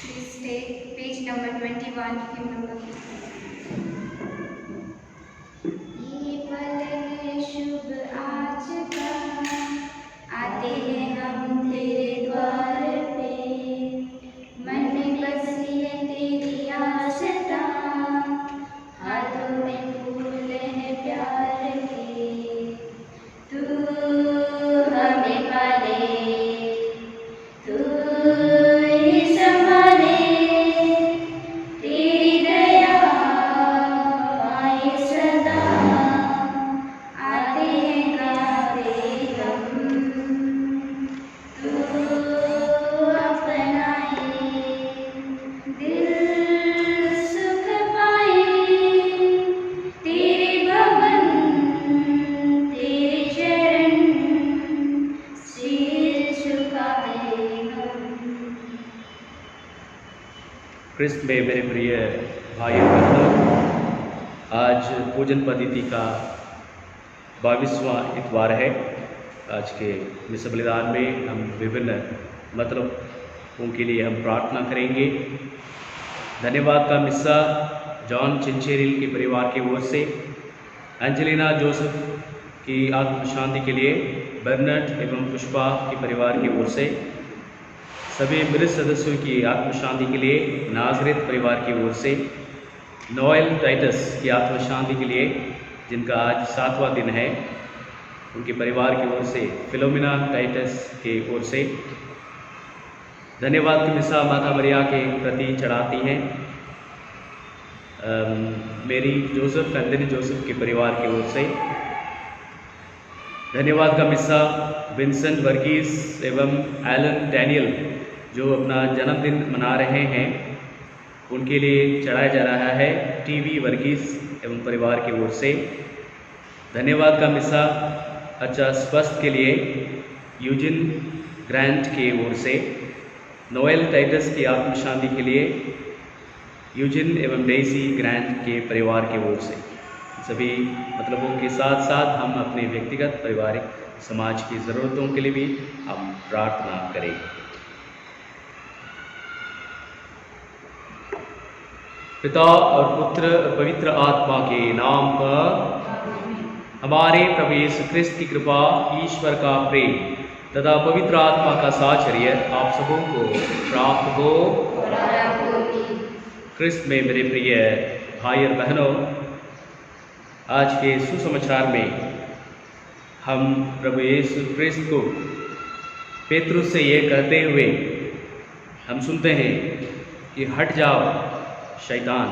Please take page number 21, hymn number 50. ये पल है शुभ आज का, आते हैं हम तेरे द्वार पे, मन में बसी है तेरी आस्था, हाथों में फूल है प्यार के, तू हमें पाले, तू ही संभाले, तेरी दया आए सदा, आते हैं गाते हम, तू अपनाए, दिल सुख पाए, तेरे भवन तेरे चरण, सिर झुकाए हम। क्रिस्त में मेरे प्रिय भाई बहनों, आज पूजन पद्धति का 22वां इतवार है। आज के मिस बलिदान में हम विभिन्न मतलबों के लिए हम प्रार्थना करेंगे। धन्यवाद का मिस्सा जॉन चिंचेरिल के परिवार की ओर से, एंजेलिना जोसेफ की आत्म शांति के लिए, बर्नट एवं पुष्पा के परिवार की ओर से, सभी मृत सदस्यों की आत्म शांति के लिए नाजरेत परिवार की ओर से, नोएल टाइटस की आत्म शांति के लिए जिनका आज 7वां दिन है उनके परिवार की ओर से, फिलोमिना टाइटस के ओर से धन्यवाद की मिसा माता मरिया के प्रति चढ़ाती हैं। मेरी जोसेफ एंथनी जोसेफ के परिवार की ओर से धन्यवाद का मिस्सा विंसेंट वर्गीस एवं एलन डैनियल जो अपना जन्मदिन मना रहे हैं उनके लिए चढ़ाया जा रहा है। टीवी वर्गीस एवं परिवार की ओर से धन्यवाद का मिस्सा अच्छा स्वस्थ के लिए यूजिन ग्रांट के ओर से, नोएल टाइटस की आत्म शांति के लिए यूजिन एवं डेसी ग्रांट के परिवार की ओर से, सभी मतलबों के साथ साथ हम अपने व्यक्तिगत पारिवारिक समाज की ज़रूरतों के लिए भी हम प्रार्थना करेंगे। पिता और पुत्र और पवित्र आत्मा के नाम पर, हमारे प्रभु यीशु क्रिस्त की कृपा, ईश्वर का प्रेम तथा पवित्र आत्मा का साहचर्य आप सबों को प्राप्त हो। क्रिस्त में मेरे प्रिय भाई और बहनों, आज के सुसमाचार में हम प्रभु यीशु क्रिस्त को पेतरुस से ये कहते हुए हम सुनते हैं कि हट जाओ शैतान,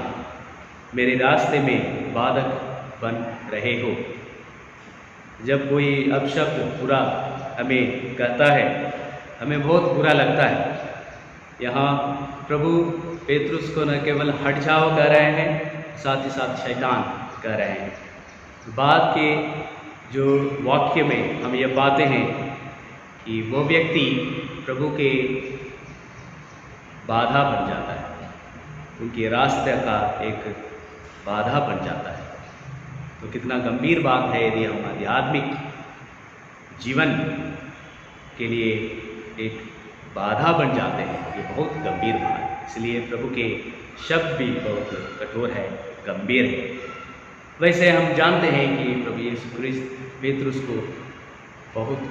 मेरे रास्ते में बाधक बन रहे हो। जब कोई अपशब्द बुरा हमें कहता है हमें बहुत बुरा लगता है। यहाँ प्रभु पेतरुस को न केवल हट जाओ कह रहे हैं, साथ ही साथ शैतान कह रहे हैं। बाद के जो वाक्य में हम ये पाते हैं कि वो व्यक्ति प्रभु के बाधा बन जाता है, उनके रास्ते का एक बाधा बन जाता है। तो कितना गंभीर बात है यदि हम आध्यात्मिक जीवन के लिए एक बाधा बन जाते हैं, ये बहुत गंभीर बात है। इसलिए प्रभु के शब्द भी बहुत कठोर है, गंभीर है। वैसे हम जानते हैं कि प्रभु यीशु क्रिस्त पेतरुस को बहुत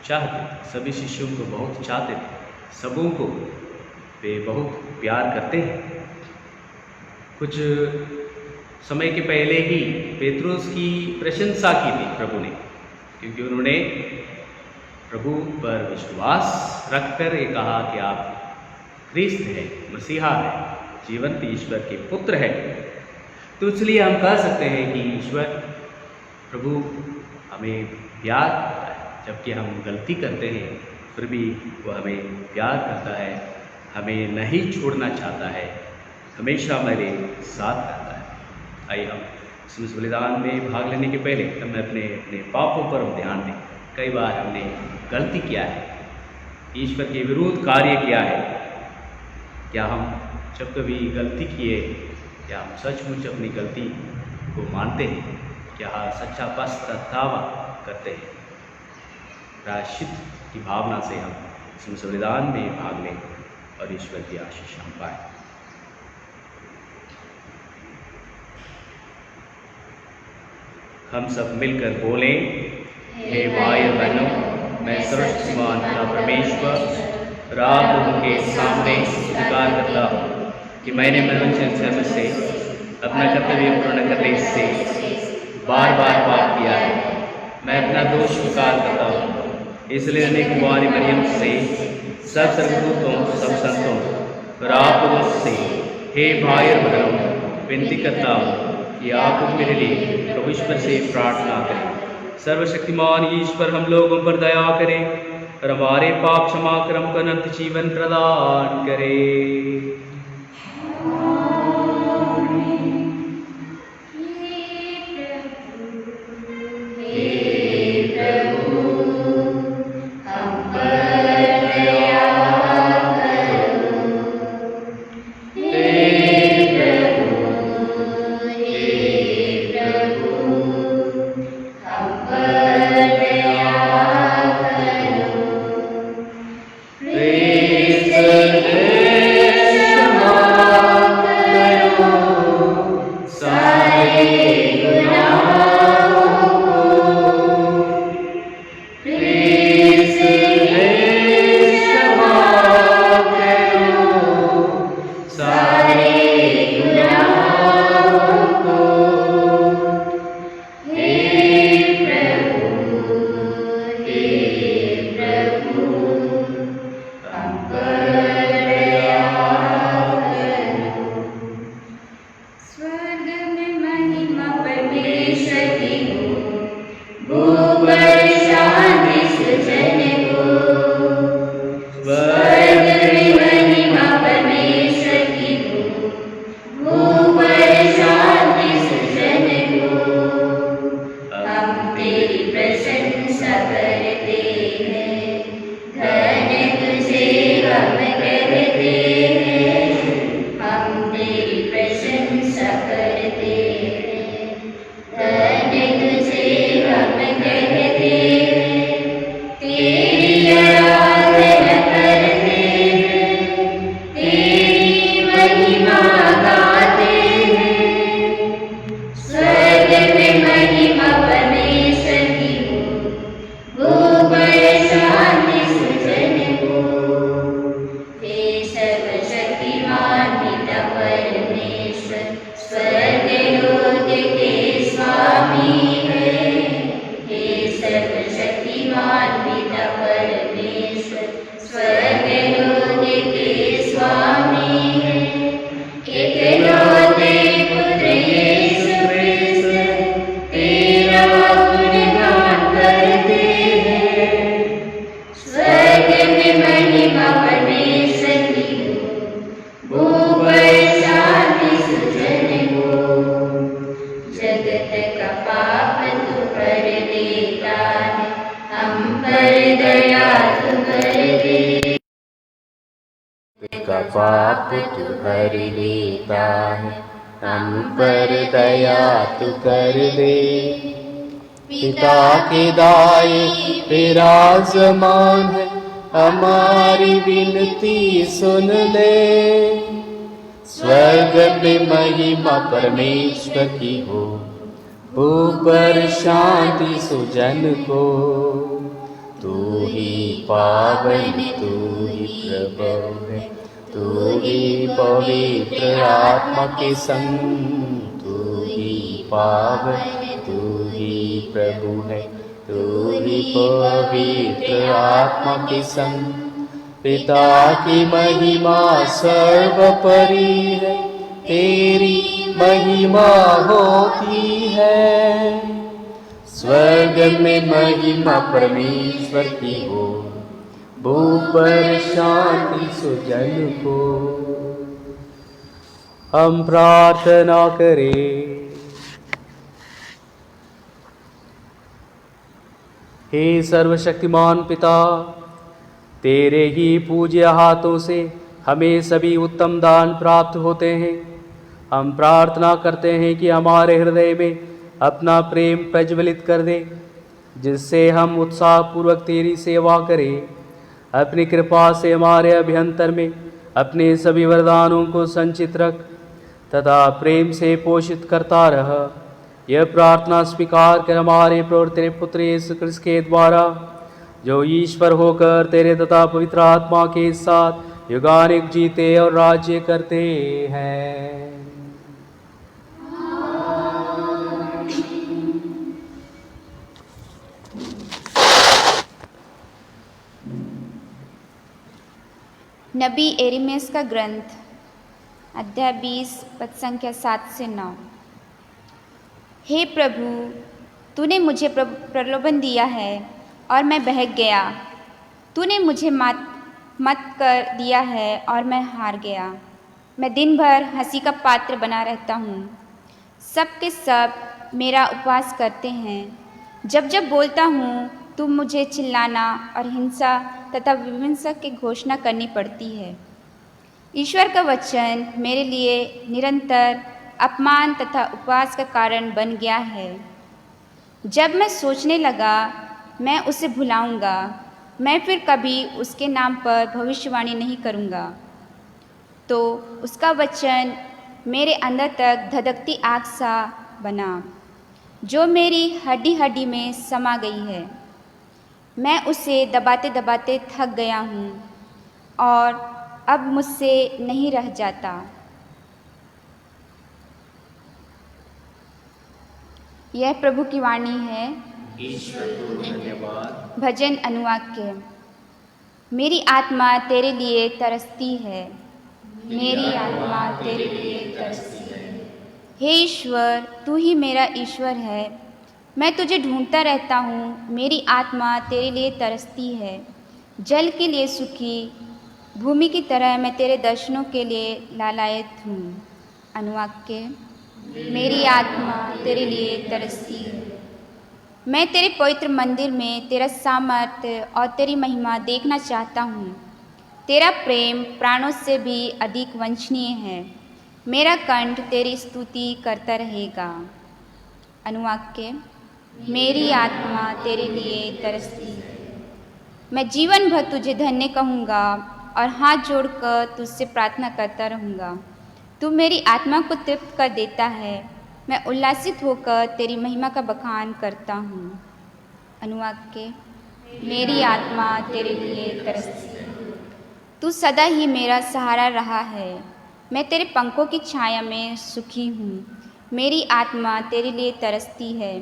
चाहते थे, सभी शिष्यों को बहुत चाहते थे, सबों को वे बहुत प्यार करते हैं। कुछ समय के पहले ही पेतरुस की प्रशंसा की थी प्रभु ने, क्योंकि उन्होंने प्रभु पर विश्वास रखकर ये कहा कि आप क्रिस्त है, मसीहा है, जीवंत ईश्वर के पुत्र है। तो इसलिए हम कह सकते हैं कि ईश्वर प्रभु हमें प्यार करता है, जबकि हम गलती करते हैं फिर भी वो हमें प्यार करता है, हमें नहीं छोड़ना चाहता है, हमेशा हमारे साथ रहता है। आइए हम इस बलिदान में भाग लेने के पहले हमें अपने अपने पापों पर ध्यान दें। कई बार हमने गलती किया है, ईश्वर के विरुद्ध कार्य किया है। क्या हम जब कभी गलती किए, क्या हम सचमुच अपनी गलती को मानते हैं? क्या सच्चा पश्चातावा करते हैं? प्रायश्चित की भावना से हम इस बलिदान में भाग लें और ईश्वर की आशीष हम पाएं। हम सब मिलकर बोलें, हे भाई बहनों, मैं सर्वशक्तिमान का परमेश्वर आप लोगों के सामने स्वीकार करता हूँ कि मैंने मनुष्य जन्म से अपना कर्तव्य पूर्ण करने से बार बार पाप किया है। मैं अपना दोष स्वीकार करता हूँ, इसलिए अनेक कुमारी मरियम से सब सर्वदूतों, सब संतों और आप लोगों से हे भाई और बहनों विनती करता हूँ कि आप मेरे लिए प्रभु ईश्वर से प्रार्थना करें। सर्वशक्तिमान ईश्वर हम लोगों पर दया करें और हमारे पाप क्षमा कर हमको अनंत जीवन प्रदान करे। का पाप तू हर लेता है, हम पर दया तू कर दे। पिता के दाए विराजमान है, हमारी विनती सुन ले। स्वर्ग में महिमा परमेश्वर की हो, ऊपर शांति सुजन को। तू ही पावन तू ही प्रभु है, तू ही पवित्र आत्मा के संग। तू ही पावन तू ही प्रभु है, तू ही पवित्र आत्मा के संग। पिता की महिमा सर्वोपरि है, तेरी महिमा होती है। स्वर्ग में महिमा परमेश्वर की हो, ऊपर शांति सुजन को। हम प्रार्थना करें। हे सर्वशक्तिमान पिता, तेरे ही पूज्य हाथों से हमें सभी उत्तम दान प्राप्त होते हैं। हम प्रार्थना करते हैं कि हमारे हृदय में अपना प्रेम प्रज्वलित कर दे, जिससे हम उत्साहपूर्वक तेरी सेवा करें। अपनी कृपा से हमारे अभ्यंतर में अपने सभी वरदानों को संचित रख तथा प्रेम से पोषित करता रह। यह प्रार्थना स्वीकार कर हमारे प्रभु तेरे पुत्र यीशु क्रिस्त के द्वारा, जो ईश्वर होकर तेरे तथा पवित्र आत्मा के साथ युगानुग जीते और राज्य करते हैं। नबी एरिमियस का ग्रंथ, अध्याय 20, पद संख्या 7 से 9। हे प्रभु, तूने मुझे प्रलोभन दिया है और मैं बहक गया। तूने मुझे मत कर दिया है और मैं हार गया। मैं दिन भर हंसी का पात्र बना रहता हूँ। सब के सब मेरा उपवास करते हैं। जब जब बोलता हूँ तुम मुझे चिल्लाना और हिंसा तथा विभिन्न की घोषणा करनी पड़ती है। ईश्वर का वचन मेरे लिए निरंतर अपमान तथा उपवास का कारण बन गया है। जब मैं सोचने लगा मैं उसे भुलाऊंगा, मैं फिर कभी उसके नाम पर भविष्यवाणी नहीं करूंगा, तो उसका वचन मेरे अंदर तक धधकती आग सा बना, जो मेरी हड्डी हड्डी में समा गई है। मैं उसे दबाते दबाते थक गया हूँ और अब मुझसे नहीं रह जाता। यह प्रभु की वाणी है। ईश्वर को धन्यवाद। भजन अनुवाक्य। मेरी आत्मा तेरे लिए तरसती है, मेरी आत्मा तेरे लिए तरसती है। हे ईश्वर, तू ही मेरा ईश्वर है। मैं तुझे ढूंढता रहता हूँ। मेरी आत्मा तेरे लिए तरसती है, जल के लिए सूखी भूमि की तरह मैं तेरे दर्शनों के लिए लालायित हूँ। अनुवाक्य। मेरी आत्मा तेरे लिए तरसती है। मैं तेरे पवित्र मंदिर में तेरा सामर्थ्य और तेरी महिमा देखना चाहता हूँ। तेरा प्रेम प्राणों से भी अधिक वंचनीय है। मेरा कंठ तेरी स्तुति करता रहेगा। अनुवाक्य। मेरी आत्मा तेरे लिए तरसती है। मैं जीवन भर तुझे धन्य कहूँगा और हाथ जोड़कर तुझसे प्रार्थना करता रहूँगा। तू मेरी आत्मा को तृप्त कर देता है। मैं उल्लासित होकर तेरी महिमा का बखान करता हूँ। अनुवाक्य। मेरी आत्मा तेरे लिए तरसती है। तू सदा ही मेरा सहारा रहा है। मैं तेरे पंखों की छाया में सुखी हूँ। मेरी आत्मा तेरे लिए तरसती है।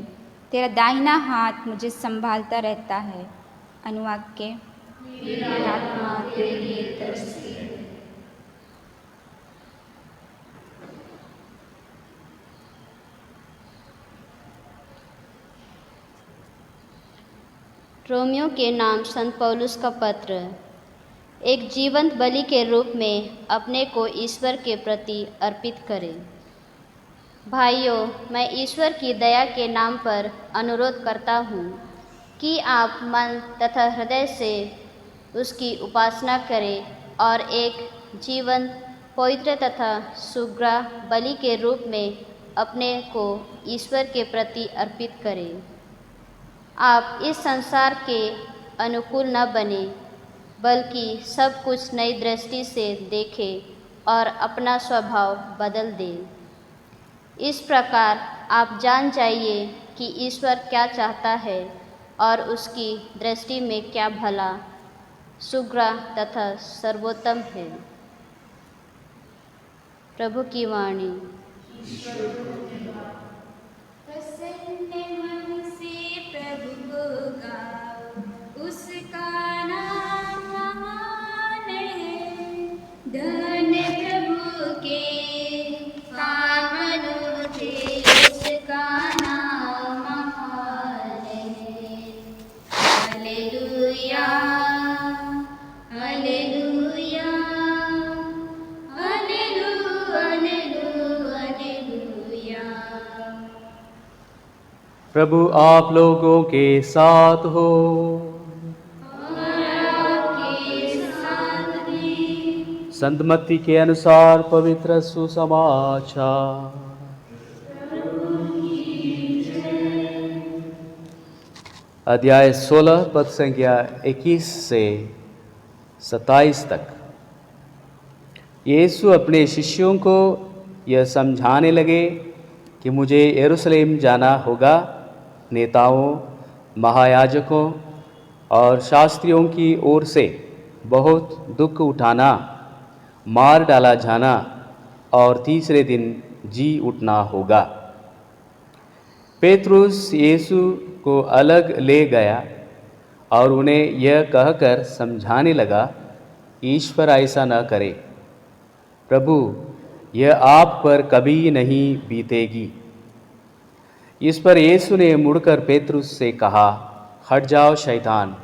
तेरा दाहिना हाथ मुझे संभालता रहता है। अनुवाक्य। मेरी आत्मा तेरे लिए तरसती है। रोमियो के नाम संत पौलुस का पत्र। एक जीवंत बलि के रूप में अपने को ईश्वर के प्रति अर्पित करें। भाइयों, मैं ईश्वर की दया के नाम पर अनुरोध करता हूँ कि आप मन तथा हृदय से उसकी उपासना करें और एक जीवंत, पवित्र तथा सुग्राह बलि के रूप में अपने को ईश्वर के प्रति अर्पित करें। आप इस संसार के अनुकूल न बने, बल्कि सब कुछ नई दृष्टि से देखें और अपना स्वभाव बदल दें। इस प्रकार आप जान जाइए कि ईश्वर क्या चाहता है और उसकी दृष्टि में क्या भला, सुग्राह तथा सर्वोत्तम है। प्रभु की वाणी। प्रसन्न मन से प्रभु को गाओ, उसका नाम महान है। धन्य प्रभु के काम अनूठे, उसका नाम महान है। हालेलुया, हालेलुया, हालेलुया, हालेलुया, प्रभु आप लोगों के साथ हो। संत मत्ती के अनुसार पवित्र सुसमाचार। अध्याय 16 पद संख्या 21 से 27 तक। यीशु अपने शिष्यों को यह समझाने लगे कि मुझे यरूशलेम जाना होगा, नेताओं, महायाजकों और शास्त्रियों की ओर से बहुत दुख उठाना, मार डाला जाना और तीसरे दिन जी उठना होगा। पेतरुस यीशु को अलग ले गया और उन्हें यह कहकर समझाने लगा, ईश्वर ऐसा न करे, प्रभु यह आप पर कभी नहीं बीतेगी। इस पर यीशु ने मुड़कर पेतरुस से कहा, हट जाओ शैतान,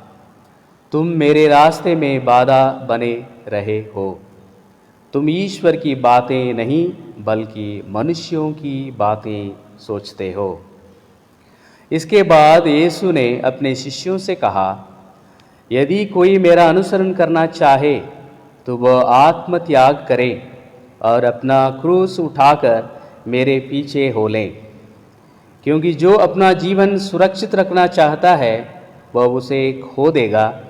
तुम मेरे रास्ते में बाधा बने रहे हो। तुम ईश्वर की बातें नहीं बल्कि मनुष्यों की बातें सोचते हो। इसके बाद यीशु ने अपने शिष्यों से कहा, यदि कोई मेरा अनुसरण करना चाहे तो वह आत्मत्याग करे और अपना क्रूस उठाकर मेरे पीछे हो ले। क्योंकि जो अपना जीवन सुरक्षित रखना चाहता है वह उसे खो देगा,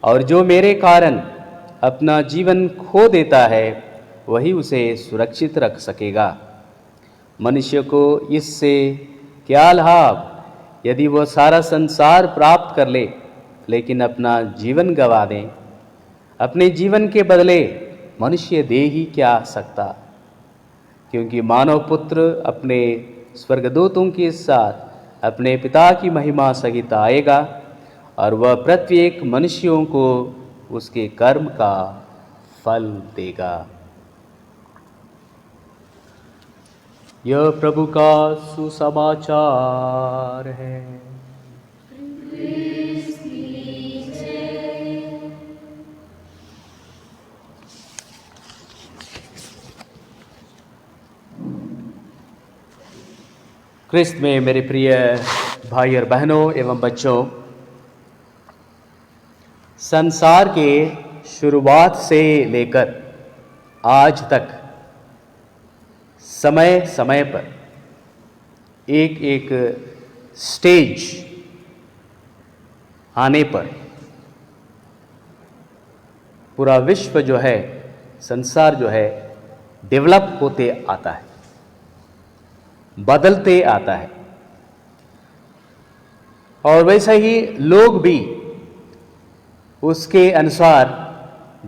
और जो मेरे कारण अपना जीवन खो देता है वही उसे सुरक्षित रख सकेगा। मनुष्य को इससे क्या लाभ यदि वह सारा संसार प्राप्त कर ले लेकिन अपना जीवन गंवा दे। अपने जीवन के बदले मनुष्य दे ही क्या सकता। क्योंकि मानव पुत्र अपने स्वर्गदूतों के साथ अपने पिता की महिमा सहित आएगा और वह प्रत्येक मनुष्यों को उसके कर्म का फल देगा। यह प्रभु का सुसमाचार है। क्रिस्त में मेरे प्रिय भाई और बहनों एवं बच्चों, संसार के शुरुआत से लेकर आज तक समय समय पर एक एक स्टेज आने पर पूरा विश्व जो है, संसार जो है, डेवलप होते आता है, बदलते आता है। और वैसे ही लोग भी उसके अनुसार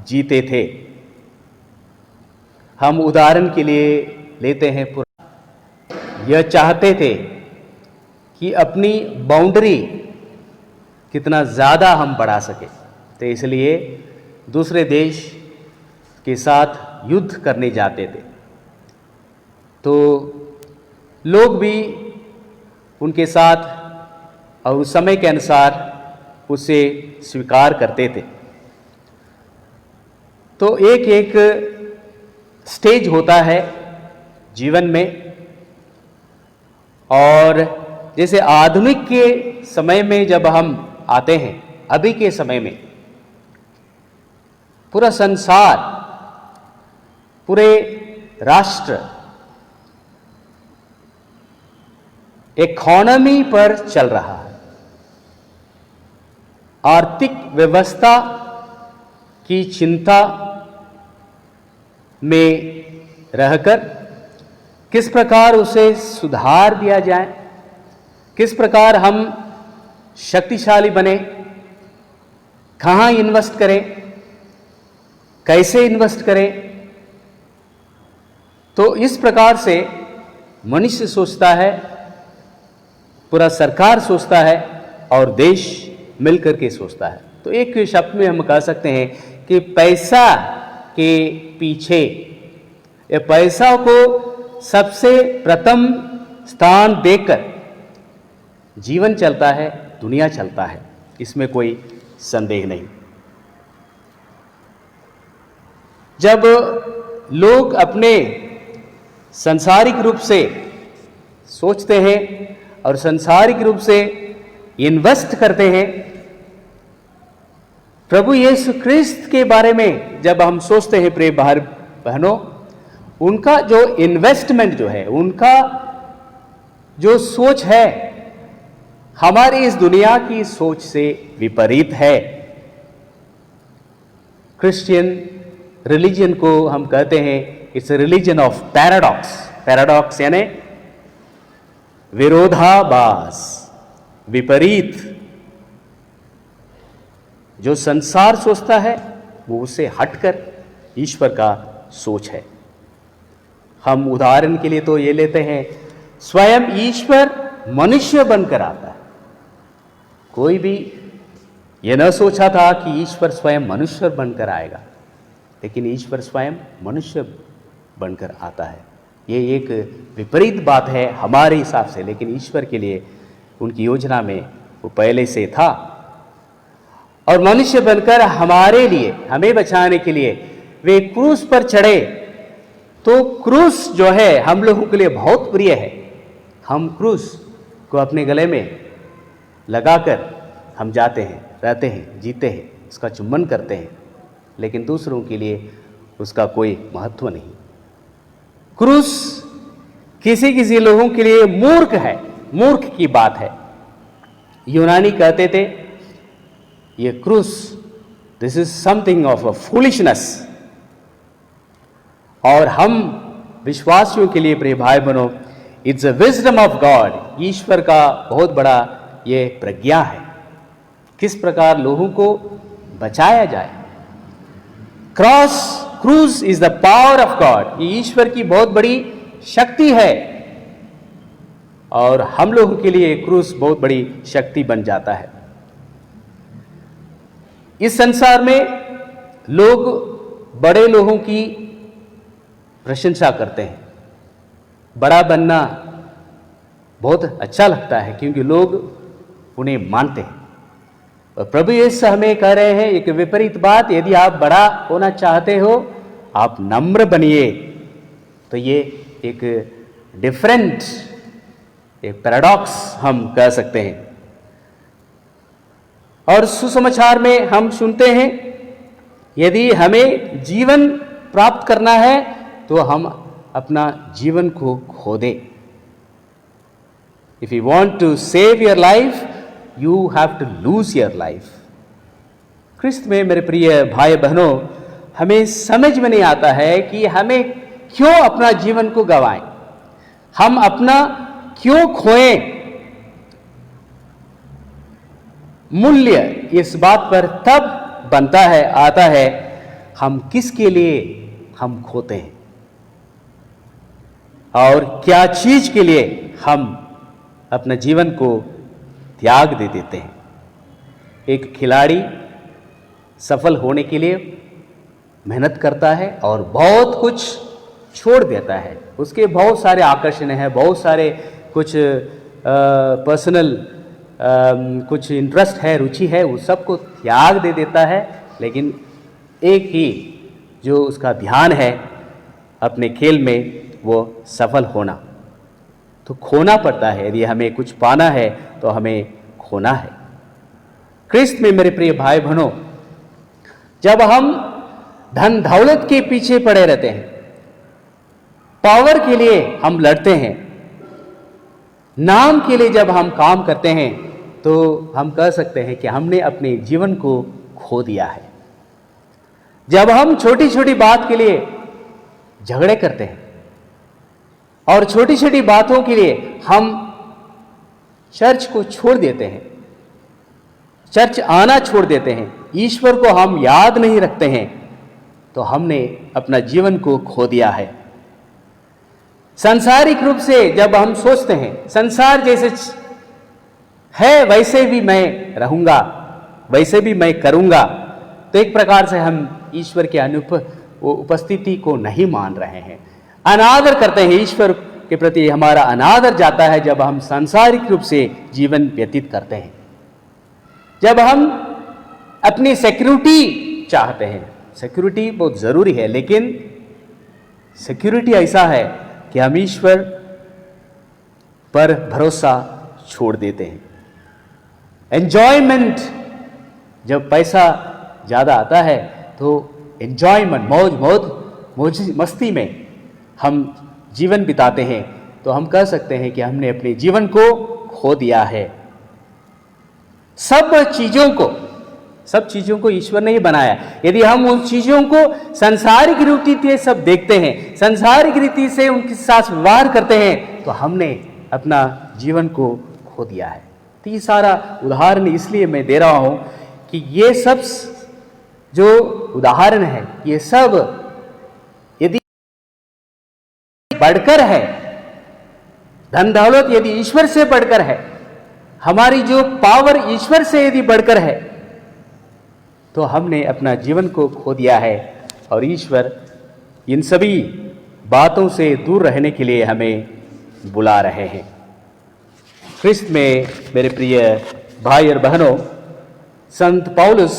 जीते थे। हम उदाहरण के लिए लेते हैं, यह चाहते थे कि अपनी बाउंड्री कितना ज़्यादा हम बढ़ा सके, तो इसलिए दूसरे देश के साथ युद्ध करने जाते थे। तो लोग भी उनके साथ और उस समय के अनुसार उसे स्वीकार करते थे। तो एक एक स्टेज होता है जीवन में, और जैसे आधुनिक के समय में जब हम आते हैं, अभी के समय में पूरा संसार, पूरे राष्ट्र इकोनॉमी पर चल रहा है। आर्थिक व्यवस्था की चिंता में रहकर किस प्रकार उसे सुधार दिया जाए, किस प्रकार हम शक्तिशाली बने, कहाँ इन्वेस्ट करें, कैसे इन्वेस्ट करें। तो इस प्रकार से मनुष्य सोचता है, पूरा सरकार सोचता है और देश मिलकर के सोचता है। तो एक शब्द में हम कह सकते हैं कि पैसा के पीछे, ये पैसा को सबसे प्रथम स्थान देकर जीवन चलता है, दुनिया चलता है, इसमें कोई संदेह नहीं। जब लोग अपने सांसारिक रूप से सोचते हैं और सांसारिक रूप से इन्वेस्ट करते हैं। प्रभु यीशु क्रिस्त के बारे में जब हम सोचते हैं प्रिय भाई बहनों, उनका जो इन्वेस्टमेंट जो है, उनका जो सोच है, हमारी इस दुनिया की सोच से विपरीत है। क्रिश्चियन रिलीजन को हम कहते हैं it's religion of paradox. Paradox यानी विरोधाभास, विपरीत। जो संसार सोचता है वो उससे हटकर ईश्वर का सोच है। हम उदाहरण के लिए तो ये लेते हैं, स्वयं ईश्वर मनुष्य बनकर आता है। कोई भी ये न सोचा था कि ईश्वर स्वयं मनुष्य बनकर आएगा, लेकिन ईश्वर स्वयं मनुष्य बनकर आता है। ये एक विपरीत बात है हमारे हिसाब से, लेकिन ईश्वर के लिए उनकी योजना में वो पहले से था। और मनुष्य बनकर हमारे लिए, हमें बचाने के लिए वे क्रूस पर चढ़े। तो क्रूस जो है हम लोगों के लिए बहुत प्रिय है। हम क्रूस को अपने गले में लगाकर हम जाते हैं, रहते हैं, जीते हैं, उसका चुम्बन करते हैं, लेकिन दूसरों के लिए उसका कोई महत्व नहीं। क्रूस किसी किसी लोगों के लिए मूर्ख है, मूर्ख की बात है। यूनानी कहते थे ये क्रूस, this is something of a foolishness. और हम विश्वासियों के लिए प्रिय भाई बहनों, it's a wisdom of God. ईश्वर का बहुत बड़ा ये प्रज्ञा है किस प्रकार लोगों को बचाया जाए। क्रूस is the power of God. ये ईश्वर की बहुत बड़ी शक्ति है और हम लोगों के लिए क्रूस बहुत बड़ी शक्ति बन जाता है। इस संसार में लोग बड़े लोगों की प्रशंसा करते हैं। बड़ा बनना बहुत अच्छा लगता है क्योंकि लोग उन्हें मानते हैं। और प्रभु यीशु हमें कह रहे हैं एक विपरीत बात, यदि आप बड़ा होना चाहते हो आप नम्र बनिए। तो ये एक डिफरेंट, एक पैराडॉक्स हम कह सकते हैं। और सुसमाचार में हम सुनते हैं यदि हमें जीवन प्राप्त करना है तो हम अपना जीवन को खो दें। If you want to save your life you have to lose your life. Christ में मेरे प्रिय भाई बहनों, हमें समझ में नहीं आता है कि हमें क्यों अपना जीवन को गंवाएं, हम अपना क्यों खोएं। मूल्य इस बात पर तब बनता है, आता है, हम किसके लिए हम खोते हैं और क्या चीज के लिए हम अपने जीवन को त्याग दे देते हैं। एक खिलाड़ी सफल होने के लिए मेहनत करता है और बहुत कुछ छोड़ देता है। उसके बहुत सारे आकर्षण हैं, बहुत सारे कुछ पर्सनल कुछ इंटरेस्ट है, रुचि है, वो सबको त्याग दे देता है। लेकिन एक ही जो उसका ध्यान है अपने खेल में, वो सफल होना। तो खोना पड़ता है, यदि हमें कुछ पाना है तो हमें खोना है। क्रिस्त में मेरे प्रिय भाई बहनों, जब हम धन दौलत के पीछे पड़े रहते हैं, पावर के लिए हम लड़ते हैं, नाम के लिए जब हम काम करते हैं, तो हम कह सकते हैं कि हमने अपने जीवन को खो दिया है। जब हम छोटी छोटी बात के लिए झगड़े करते हैं और छोटी छोटी बातों के लिए हम चर्च को छोड़ देते हैं, चर्च आना छोड़ देते हैं, ईश्वर को हम याद नहीं रखते हैं, तो हमने अपना जीवन को खो दिया है। सांसारिक रूप से जब हम सोचते हैं संसार जैसे है वैसे भी मैं रहूंगा, वैसे भी मैं करूंगा, तो एक प्रकार से हम ईश्वर के उपस्थिति को नहीं मान रहे हैं, अनादर करते हैं। ईश्वर के प्रति हमारा अनादर जाता है जब हम सांसारिक रूप से जीवन व्यतीत करते हैं, जब हम अपनी सिक्योरिटी चाहते हैं। सिक्योरिटी बहुत जरूरी है, लेकिन सिक्योरिटी ऐसा है कि हम ईश्वर पर भरोसा छोड़ देते हैं। एंजॉयमेंट, जब पैसा ज़्यादा आता है तो एंजॉयमेंट, मौज मस्ती में हम जीवन बिताते हैं, तो हम कह सकते हैं कि हमने अपने जीवन को खो दिया है। सब चीज़ों को ईश्वर ने ही बनाया। यदि हम उन चीज़ों को सांसारिक रीति से सब देखते हैं, सांसारिक रीति से उनके साथ व्यवहार करते हैं, तो हमने अपना जीवन को खो दिया है। तो ये सारा उदाहरण इसलिए मैं दे रहा हूं कि ये सब जो उदाहरण है, ये सब यदि बढ़कर है, धन दौलत यदि ईश्वर से बढ़कर है, हमारी जो पावर ईश्वर से यदि बढ़कर है, तो हमने अपना जीवन को खो दिया है। और ईश्वर इन सभी बातों से दूर रहने के लिए हमें बुला रहे हैं। ख्रिस्त में मेरे प्रिय भाई और बहनों, संत पौलुस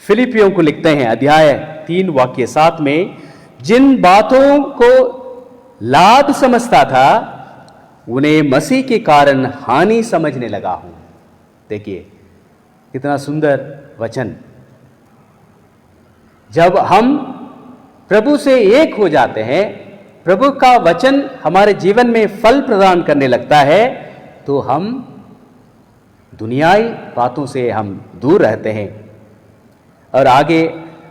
फिलिपियों को लिखते हैं, अध्याय 3 वाक्य 7 में, जिन बातों को लाभ समझता था उन्हें मसीह के कारण हानि समझने लगा हूं। देखिए कितना सुंदर वचन। जब हम प्रभु से एक हो जाते हैं, प्रभु का वचन हमारे जीवन में फल प्रदान करने लगता है, तो हम दुनियाई बातों से हम दूर रहते हैं। और आगे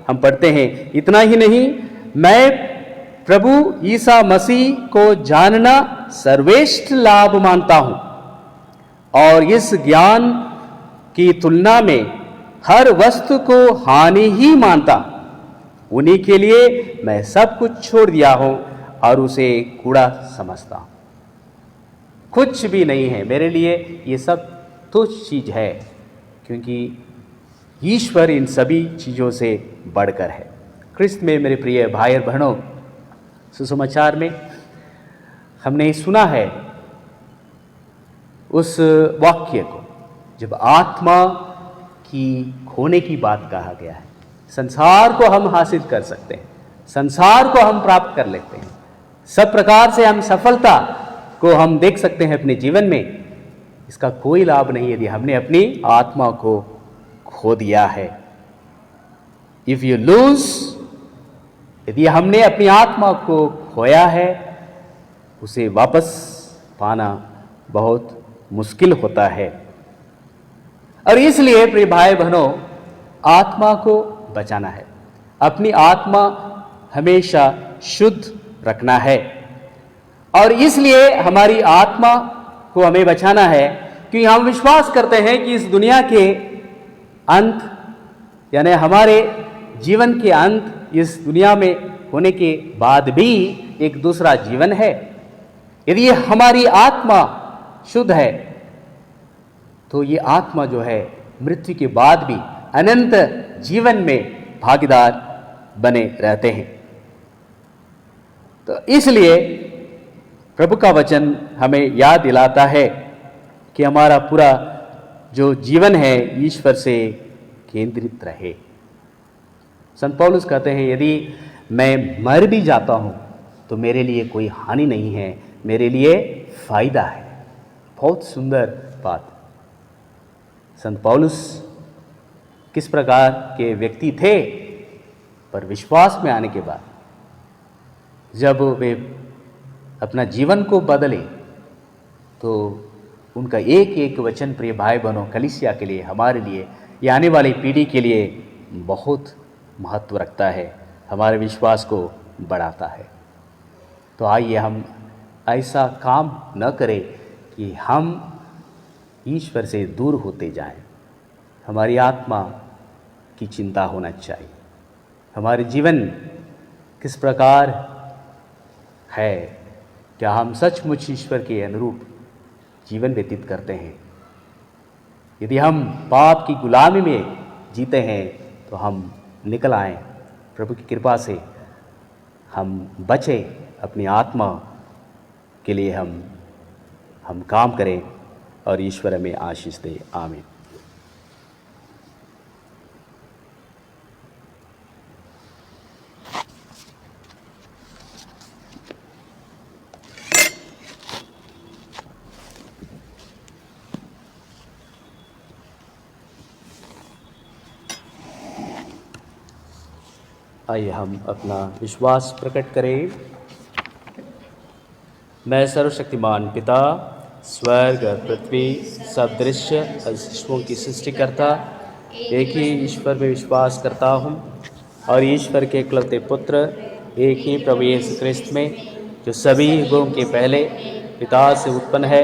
हम पढ़ते हैं, इतना ही नहीं, मैं प्रभु ईसा मसीह को जानना सर्वश्रेष्ठ लाभ मानता हूं और इस ज्ञान की तुलना में हर वस्तु को हानि ही मानता। उन्हीं के लिए मैं सब कुछ छोड़ दिया हूं और उसे कूड़ा समझता हूं। कुछ भी नहीं है मेरे लिए, ये सब तुच्छ चीज है, क्योंकि ईश्वर इन सभी चीजों से बढ़कर है। ख्रिस्त में मेरे प्रिय भाई और बहनों, सुसमाचार में हमने सुना है उस वाक्य को, जब आत्मा की खोने की बात कहा गया है। संसार को हम हासिल कर सकते हैं, संसार को हम प्राप्त कर लेते हैं, सब प्रकार से हम सफलता को हम देख सकते हैं अपने जीवन में, इसका कोई लाभ नहीं यदि हमने अपनी आत्मा को खो दिया है। इफ यू लूज, यदि हमने अपनी आत्मा को खोया है, उसे वापस पाना बहुत मुश्किल होता है। और इसलिए प्रिय भाई बहनों, आत्मा को बचाना है, अपनी आत्मा हमेशा शुद्ध रखना है। और इसलिए हमारी आत्मा को हमें बचाना है, क्योंकि हम विश्वास करते हैं कि इस दुनिया के अंत, यानी हमारे जीवन के अंत, इस दुनिया में होने के बाद भी एक दूसरा जीवन है। यदि हमारी आत्मा शुद्ध है, तो ये आत्मा जो है मृत्यु के बाद भी अनंत जीवन में भागीदार बने रहते हैं। तो इसलिए प्रभु का वचन हमें याद दिलाता है कि हमारा पूरा जो जीवन है ईश्वर से केंद्रित रहे। संत पौलुस कहते हैं, यदि मैं मर भी जाता हूं तो मेरे लिए कोई हानि नहीं है, मेरे लिए फायदा है। बहुत सुंदर बात। संत पौलुस किस प्रकार के व्यक्ति थे, पर विश्वास में आने के बाद जब वे अपना जीवन को बदले, तो उनका एक एक वचन प्रिय भाई बहनों, कलीसिया के लिए, हमारे लिए, या आने वाली पीढ़ी के लिए बहुत महत्व रखता है, हमारे विश्वास को बढ़ाता है। तो आइए हम ऐसा काम न करें कि हम ईश्वर से दूर होते जाएं। हमारी आत्मा की चिंता होना चाहिए, हमारे जीवन किस प्रकार है, क्या हम सचमुच ईश्वर के अनुरूप जीवन व्यतीत करते हैं। यदि हम पाप की गुलामी में जीते हैं तो हम निकल आएं, प्रभु की कृपा से हम बचें, अपनी आत्मा के लिए हम काम करें और ईश्वर हमें आशीष दे। आमीन। आइए हम अपना विश्वास प्रकट करें। मैं सर्वशक्तिमान पिता, स्वर्ग और पृथ्वी सब दृश्य और शिशुओं की सृष्टिकर्ता एक ही ईश्वर में विश्वास करता हूँ और ईश्वर के इकलौते पुत्र एक ही प्रभु यीशु ख्रिस्त में, जो सभी युगों के पहले पिता से उत्पन्न है,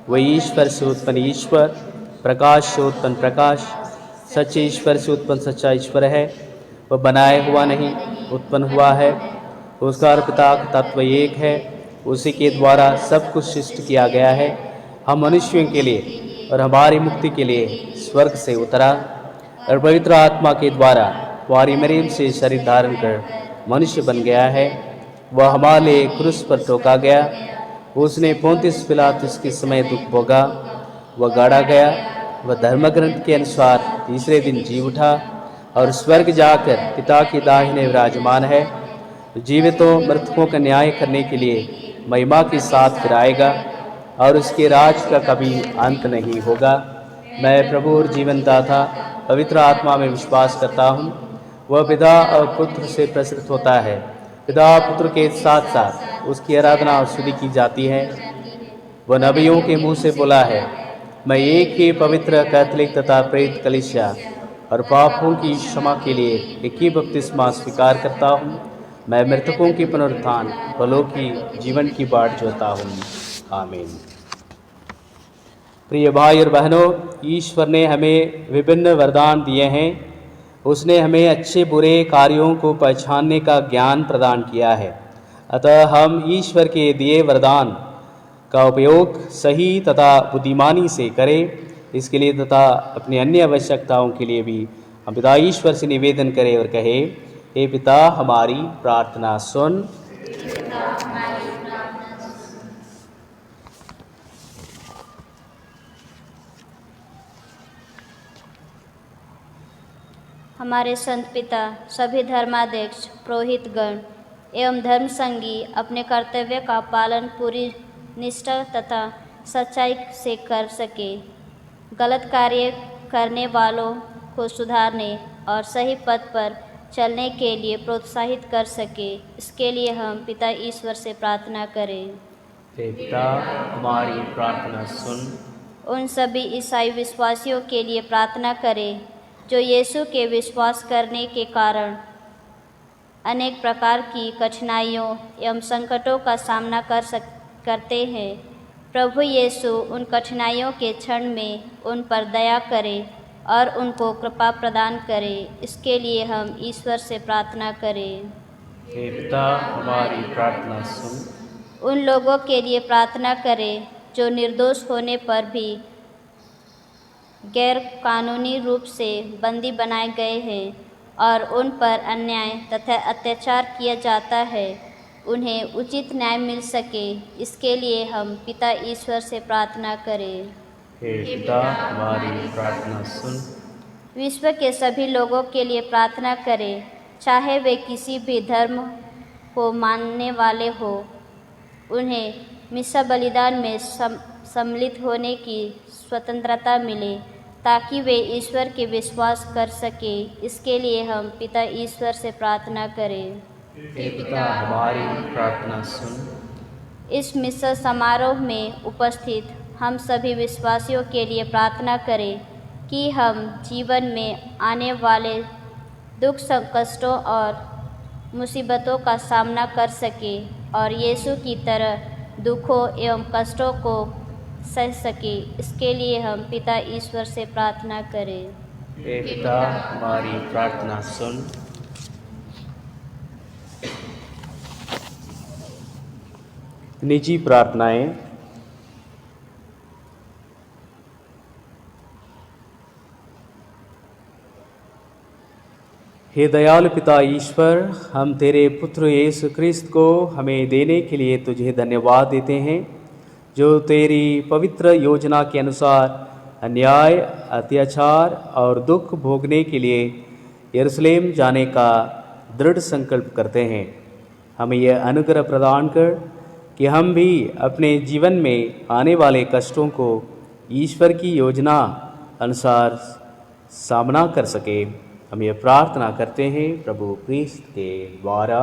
वही ईश्वर से उत्पन्न ईश्वर, प्रकाश से उत्पन्न प्रकाश, सच्चे ईश्वर से उत्पन्न सच्चा ईश्वर है। वह बनाए हुआ नहीं, उत्पन्न हुआ है। उसका और पिता का तत्व एक है। उसी के द्वारा सब कुछ सृष्टि किया गया है। हम मनुष्यों के लिए और हमारी मुक्ति के लिए स्वर्ग से उतरा और पवित्र आत्मा के द्वारा कुंवारी मरियम से शरीर धारण कर मनुष्य बन गया है। वह हमारे लिए क्रूस पर ठोका गया। उसने पोंतियुस पिलातुस के समय दुख भोगा। वह गाड़ा गया। वह धर्मग्रंथ के अनुसार तीसरे दिन जी उठा और स्वर्ग जाकर पिता की दाहिने विराजमान है। जीवितों मृतकों का न्याय करने के लिए महिमा के साथ फिर आएगा और उसके राज का कभी अंत नहीं होगा। मैं प्रभु और जीवनदाता पवित्र आत्मा में विश्वास करता हूँ। वह पिता और पुत्र से प्रसृत होता है। पिता पुत्र के साथ साथ उसकी आराधना और स्तुति की जाती है। वह नबियों के मुंह से बोला है, मैं एक ही पवित्र कैथोलिक तथा प्रेरित कलीसिया और पापों की क्षमा के लिए एक ही बपतिस्मा स्वीकार करता हूँ। मैं मृतकों की पुनरुत्थान भलों की जीवन की बाट जोता हूँ। आमीन। प्रिय भाई और बहनों, ईश्वर ने हमें विभिन्न वरदान दिए हैं। उसने हमें अच्छे बुरे कार्यों को पहचानने का ज्ञान प्रदान किया है। अतः हम ईश्वर के दिए वरदान का उपयोग सही तथा बुद्धिमानी से करें। इसके लिए तथा अपनी अन्य आवश्यकताओं के लिए भी हम पिता ईश्वर से निवेदन करें और कहें, हे पिता हमारी प्रार्थना सुन। हमारे संत पिता, सभी धर्माध्यक्ष, पुरोहितगण एवं धर्म संगी अपने कर्तव्य का पालन पूरी निष्ठा तथा सच्चाई से कर सके, गलत कार्य करने वालों को सुधारने और सही पथ पर चलने के लिए प्रोत्साहित कर सके। इसके लिए हम पिता ईश्वर से प्रार्थना करें। हे पिता हमारी प्रार्थना सुन। उन सभी ईसाई विश्वासियों के लिए प्रार्थना करें जो यीशु के विश्वास करने के कारण अनेक प्रकार की कठिनाइयों एवं संकटों का सामना करते हैं। प्रभु यीशु उन कठिनाइयों के क्षण में उन पर दया करे और उनको कृपा प्रदान करे। इसके लिए हम ईश्वर से प्रार्थना करें। हे पिता हमारी प्रार्थना सुन। उन लोगों के लिए प्रार्थना करें जो निर्दोष होने पर भी गैर कानूनी रूप से बंदी बनाए गए हैं और उन पर अन्याय तथा अत्याचार किया जाता है, उन्हें उचित न्याय मिल सके। इसके लिए हम पिता ईश्वर से प्रार्थना करें। हे पिता हमारी प्रार्थना सुन। विश्व के सभी लोगों के लिए प्रार्थना करें, चाहे वे किसी भी धर्म को मानने वाले हो। उन्हें मिसा बलिदान में सम्मिलित होने की स्वतंत्रता मिले ताकि वे ईश्वर के विश्वास कर सके। इसके लिए हम पिता ईश्वर से प्रार्थना करें। हे पिता हमारी प्रार्थना सुन। इस मिसा समारोह में उपस्थित हम सभी विश्वासियों के लिए प्रार्थना करें कि हम जीवन में आने वाले दुख कष्टों और मुसीबतों का सामना कर सके और यीशु की तरह दुखों एवं कष्टों को सह सके। इसके लिए हम पिता ईश्वर से प्रार्थना करें। हे पिता हमारी प्रार्थना सुन। निजी प्रार्थनाएं। हे दयालु पिता ईश्वर, हम तेरे पुत्र यीशु ख्रिस्त को हमें देने के लिए तुझे धन्यवाद देते हैं, जो तेरी पवित्र योजना के अनुसार अन्याय, अत्याचार और दुख भोगने के लिए यरूशलेम जाने का दृढ़ संकल्प करते हैं। हमें यह अनुग्रह प्रदान कर कि हम भी अपने जीवन में आने वाले कष्टों को ईश्वर की योजना अनुसार सामना कर सकें हम ये प्रार्थना करते हैं प्रभु क्रिस्त के द्वारा।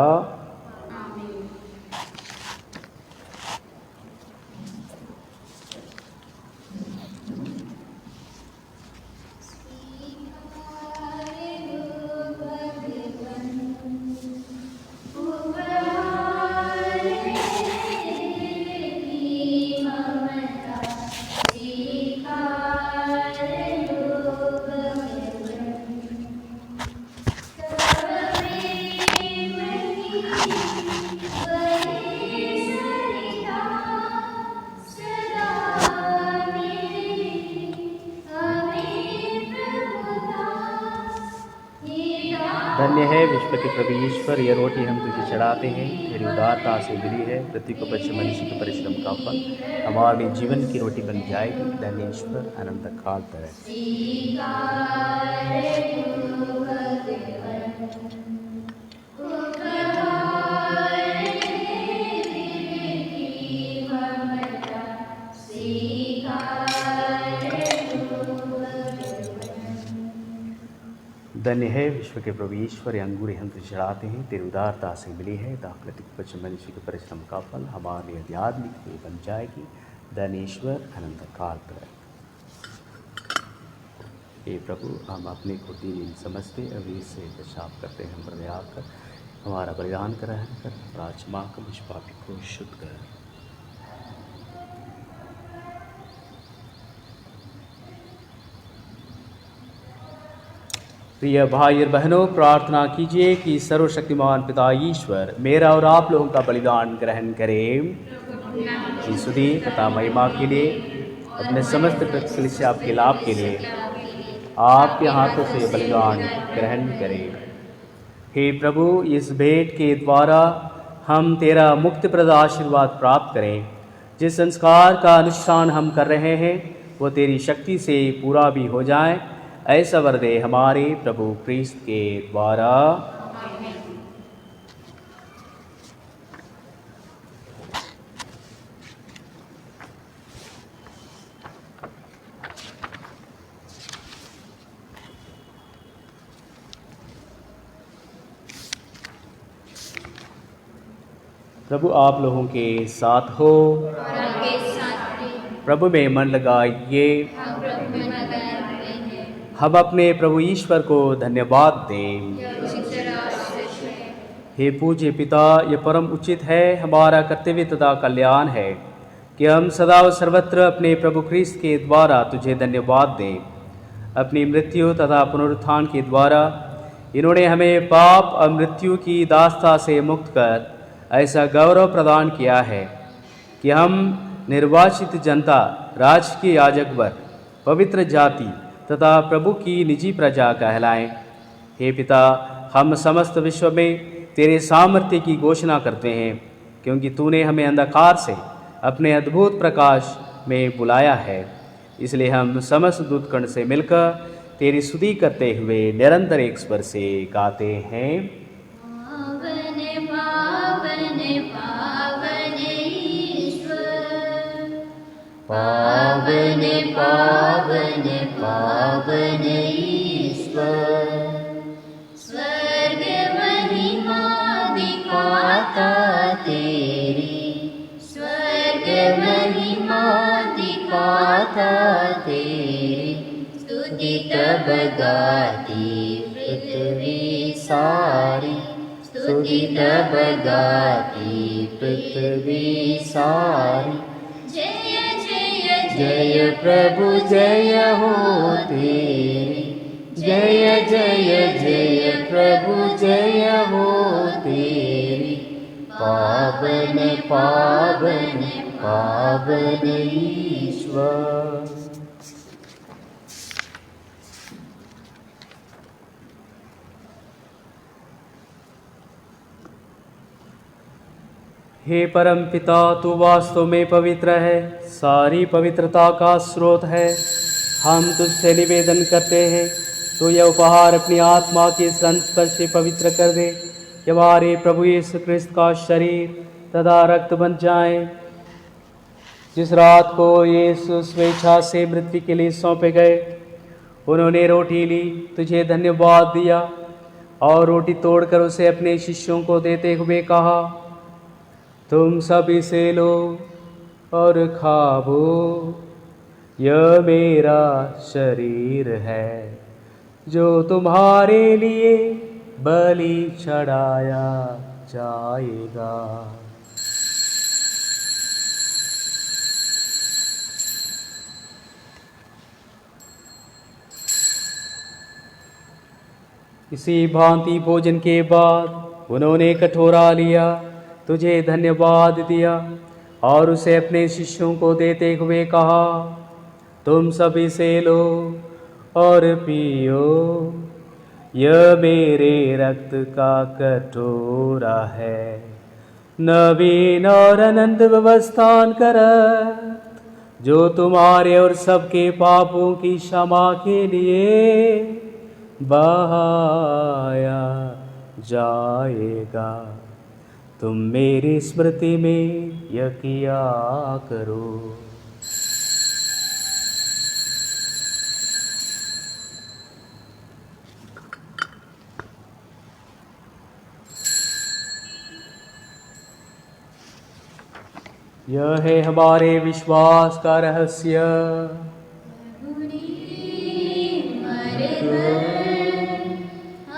धन्य है विश्व के प्रभु ईश्वर, ये रोटी हम तुझे चढ़ाते हैं, तेरी उदारता से मिली है। पृथ्वी को बच्चे मनुष्य के परिश्रम का फल हमारे जीवन की रोटी बन जाएगी। धन्य ईश्वर आनंद काल पर धन्य है विश्व के प्रभु ईश्वर, अंगूर हम तुझे चढ़ाते हैं, तेरी उदारता से मिली है। दाखलती बच्चे मनुष्य के परिश्रम का फल हमारे आध्यात्मिक बन जाएगी। धन्य ईश्वर अनंत काल पर। हे प्रभु, हम अपने को दीन समझते अभी से पेशाब करते हैं, हम पर आकर हमारा बलिदान ग्रहण कर प्राचमा को मुझ पापी को शुद्ध कर। प्रिय भाई और बहनों, प्रार्थना कीजिए कि सर्वशक्तिमान पिता ईश्वर मेरा और आप लोगों का बलिदान ग्रहण करें। स्तुति तथा महिमा के लिए, अपने समस्त कलीसिया आपके लाभ के लिए आपके हाथों से बलिदान ग्रहण करें। हे प्रभु, इस भेंट के द्वारा हम तेरा मुक्तिप्रद आशीर्वाद प्राप्त करें। जिस संस्कार का अनुष्ठान हम कर रहे हैं वो तेरी शक्ति से पूरा भी हो जाए, ऐसा वर दे हमारे प्रभु क्रिस्त के द्वारा। प्रभु आप लोगों के साथ हो। प्रभु में मन लगाइए। हम अपने प्रभु ईश्वर को धन्यवाद दें। हे पूज्य पिता, ये परम उचित है, हमारा कर्तव्य तथा कल्याण है कि हम सदा व सर्वत्र अपने प्रभु क्रिस्त के द्वारा तुझे धन्यवाद दें। अपनी मृत्यु तथा पुनरुत्थान के द्वारा इन्होंने हमें पाप और मृत्यु की दास्ता से मुक्त कर ऐसा गौरव प्रदान किया है कि हम निर्वाचित जनता, राजकीय याजक वर्ग, पवित्र जाति तथा प्रभु की निजी प्रजा कहलाएं। हे पिता, हम समस्त विश्व में तेरे सामर्थ्य की घोषणा करते हैं, क्योंकि तूने हमें अंधकार से अपने अद्भुत प्रकाश में बुलाया है। इसलिए हम समस्त दूतगण से मिलकर तेरी स्तुति करते हुए निरंतर एक स्वर से गाते हैं। पावन पावन पावन ईश्वर, स्वर्ग महिमा दिखाता तेरी, स्वर्ग महिमा दिखाता तेरी, स्तुति तब गाती पृथ्वी सारी, स्तुति तब गाती पृथ्वी सारी। जय प्रभु जय हो तेरी, जय जय जय प्रभु जय हो तेरी, पावन पावन पावन ईश्वर। हे परम पिता, तू वास्तव में पवित्र है, सारी पवित्रता का स्रोत है। हम तुझसे निवेदन करते हैं, तो यह उपहार अपनी आत्मा के संस्पर्श से पवित्र कर दे, कि हमारे प्रभु यीशु क्रिस्त का शरीर तथा रक्त बन जाए। जिस रात को यीशु स्वेच्छा से मृत्यु के लिए सौंपे गए, उन्होंने रोटी ली, तुझे धन्यवाद दिया और रोटी तोड़कर उसे अपने शिष्यों को देते हुए कहा, तुम सब इसे लो और खाओ, यह मेरा शरीर है जो तुम्हारे लिए बलि चढ़ाया जाएगा। इसी भांति भोजन के बाद उन्होंने कटोरा लिया, तुझे धन्यवाद दिया और उसे अपने शिष्यों को देते हुए कहा, तुम सब इसे लो और पियो, यह मेरे रक्त का कटोरा है, नवीन और अनंत व्यवस्थान करत, जो तुम्हारे और सबके पापों की क्षमा के लिए बहाया जाएगा। तुम मेरी स्मृति में यह किया करो। यह है हमारे विश्वास का रहस्य।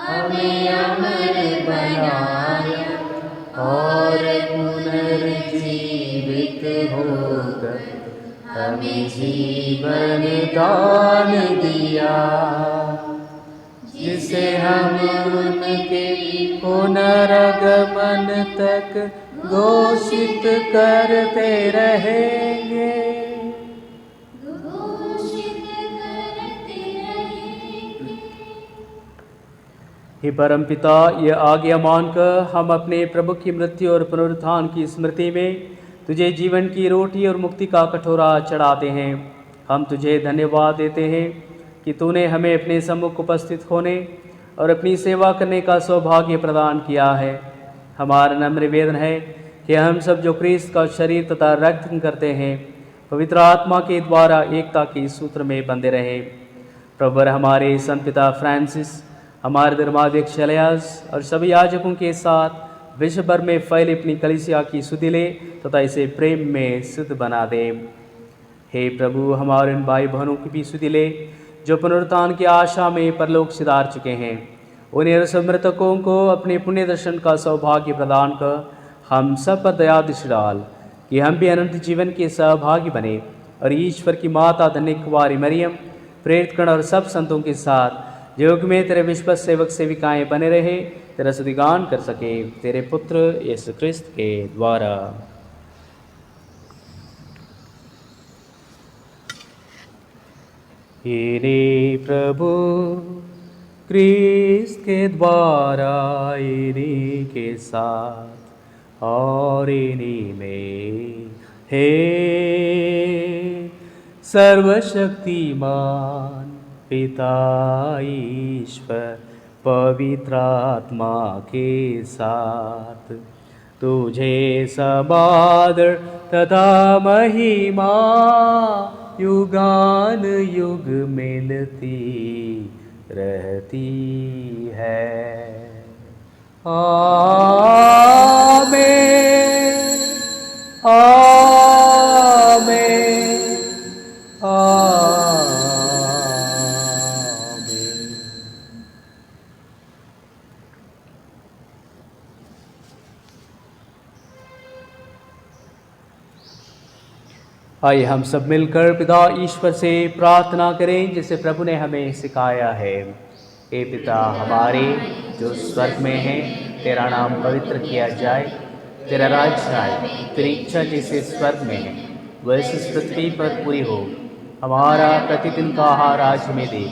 हमें अमर बनाया और पुनर्जीवित होकर हमें जीवन दान दिया, जिसे हम उनके पुनर्गमन तक घोषित करते रहेंगे। हे परम पिता, यह आज्ञा मानकर हम अपने प्रभु की मृत्यु और पुनरुत्थान की स्मृति में तुझे जीवन की रोटी और मुक्ति का कटोरा चढ़ाते हैं। हम तुझे धन्यवाद देते हैं कि तूने हमें अपने सम्मुख उपस्थित होने और अपनी सेवा करने का सौभाग्य प्रदान किया है। हमारा नम्र निवेदन है कि हम सब जो क्रिस्त का शरीर तथा रक्त करते हैं, पवित्र आत्मा के द्वारा एकता के सूत्र में बंधे रहे। प्रभु हमारे संत पिता फ्रांसिस, हमारे धर्माध्यक्ष एलियास और सभी याजकों के साथ विश्व भर में फैले अपनी कलीसिया की सुधि ले तथा इसे प्रेम में सिद्ध बना दे। हे प्रभु, हमारे उन भाई बहनों की भी सुधि ले जो पुनरुत्थान की आशा में परलोक सिधार चुके हैं। उन्हें सब मृतकों को अपने पुण्य दर्शन का सौभाग्य प्रदान कर हम सब पर दया दृष्टि डाल कि हम भी अनंत जीवन के सहभागी बने और ईश्वर की माता धन्य कुमारी मरियम, प्रेरितगण और सब संतों के साथ योग में तेरे विश्वास सेवक सेविकाएं बने रहे, तेरा स्तुतिगान कर सके तेरे पुत्र यीशु क्रिस्त के द्वारा। इन्हीं प्रभु क्रिस्त के द्वारा, इन्हीं के साथ और इन्हीं में हे सर्वशक्तिमान पिता ईश्वर पवित्र आत्मा के साथ तुझे समादर तथा महिमा युगान युग मिलती रहती है। आमीन, आमीन, आमीन। आइए हम सब मिलकर पिता ईश्वर से प्रार्थना करें जैसे प्रभु ने हमें सिखाया है। हे पिता हमारे जो स्वर्ग में है, तेरा नाम पवित्र किया जाए, तेरा राज्य आए, तेरी इच्छा जैसे स्वर्ग में है वैसे इस पृथ्वी पर पूरी हो। हमारा प्रतिदिन का आहार आज हमें दे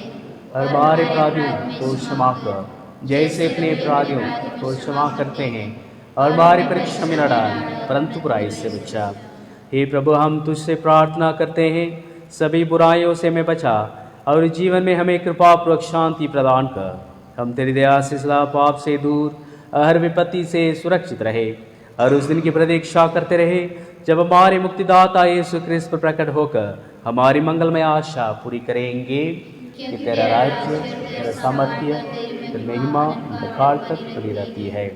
और हमारे अपराधियों को क्षमा कर जैसे अपने अपराधियों को क्षमा करते हैं, और हमारी परीक्षा में न डाल परंतु बुराई से बचा। हे प्रभु, हम तुझसे प्रार्थना करते हैं सभी बुराइयों से हमें बचा और जीवन में हमें कृपापूर्वक शांति प्रदान कर। हम तेरी दया से सदा पाप से दूर, हर विपत्ति से सुरक्षित रहे और उस दिन की प्रतीक्षा करते रहे जब हमारे मुक्तिदाता यीशु क्रिस्त पर प्रकट होकर हमारी मंगलमय आशा पूरी करेंगे। कि तेरा राज्य, तेरा सामर्थ्य, तेरी महिमा काल तक बनी रहती है।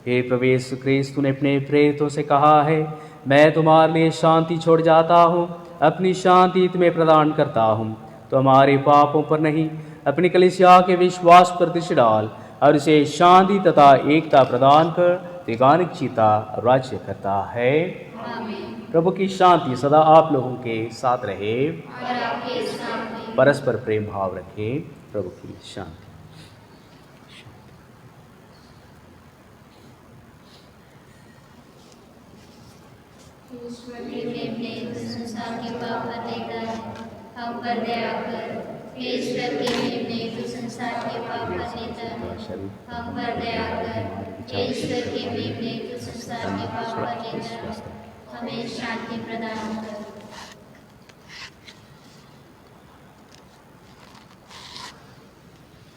हे प्रभु यीशु क्रिस्त, तूने अपने प्रेरितों से कहा है, मैं तुम्हारे लिए शांति छोड़ जाता हूँ, अपनी शांति तुम्हें प्रदान करता हूँ। तो हमारे पापों पर नहीं, अपनी कलीसिया के विश्वास पर दृष्टि डाल और इसे शांति तथा एकता प्रदान कर दिगानिक जीता राज्य करता है। प्रभु की शांति सदा आप लोगों के साथ रहे, परस्पर प्रेम भाव रखे। प्रभु की शांति। संसार के पाप हटेगा, हम पर दया कर। हे ईश्वर के मेमने, तू संसार के पाप हटेगा, हम पर दया कर। हे ईश्वर के मेमने, तू संसार के पाप हटेगा, हमें शांति प्रदान कर।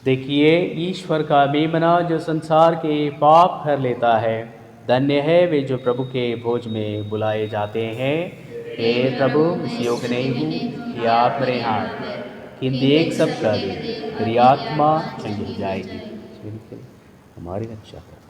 देखिए ईश्वर का मेमना जो संसार के पाप हर लेता है। धन्य है वे जो प्रभु के भोज में बुलाए जाते हैं। हे प्रभु, इस योग्य नहीं हूँ कि आप मेरे हाथ, किंतु एक सब कर दे, तेरी आत्मा चंगी हो जाएगी। हमारी रक्षा कर।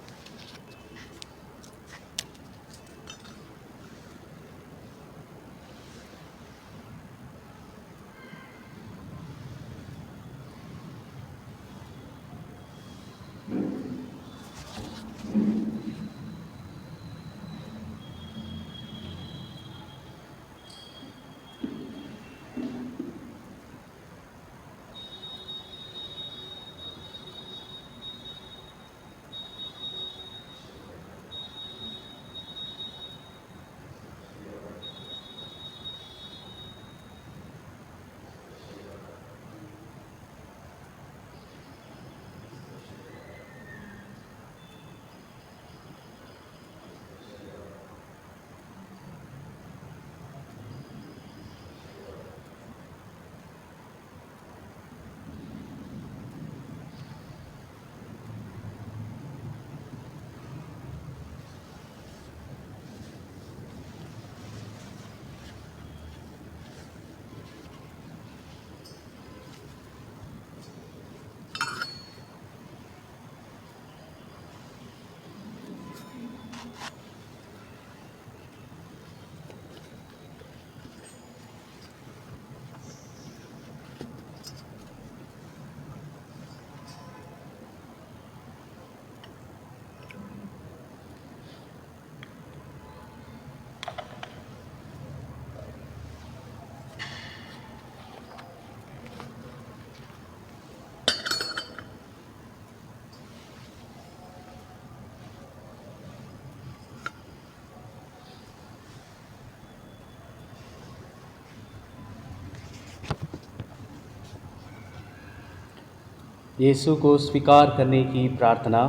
यीशु को स्वीकार करने की प्रार्थना।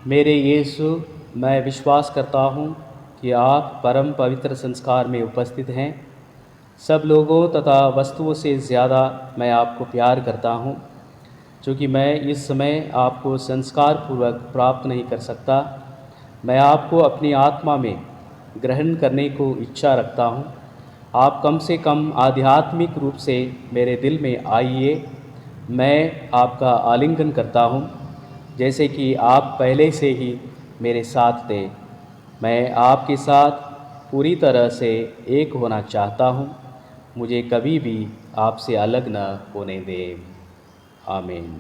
मेरे यीशु, मैं विश्वास करता हूँ कि आप परम पवित्र संस्कार में उपस्थित हैं। सब लोगों तथा वस्तुओं से ज़्यादा मैं आपको प्यार करता हूँ। चूँकि मैं इस समय आपको संस्कार पूर्वक प्राप्त नहीं कर सकता, मैं आपको अपनी आत्मा में ग्रहण करने को इच्छा रखता हूँ। आप कम से कम आध्यात्मिक रूप से मेरे दिल में आइए। मैं आपका आलिंगन करता हूँ, जैसे कि आप पहले से ही मेरे साथ थे। मैं आपके साथ पूरी तरह से एक होना चाहता हूँ। मुझे कभी भी आपसे अलग न होने दें। आमीन।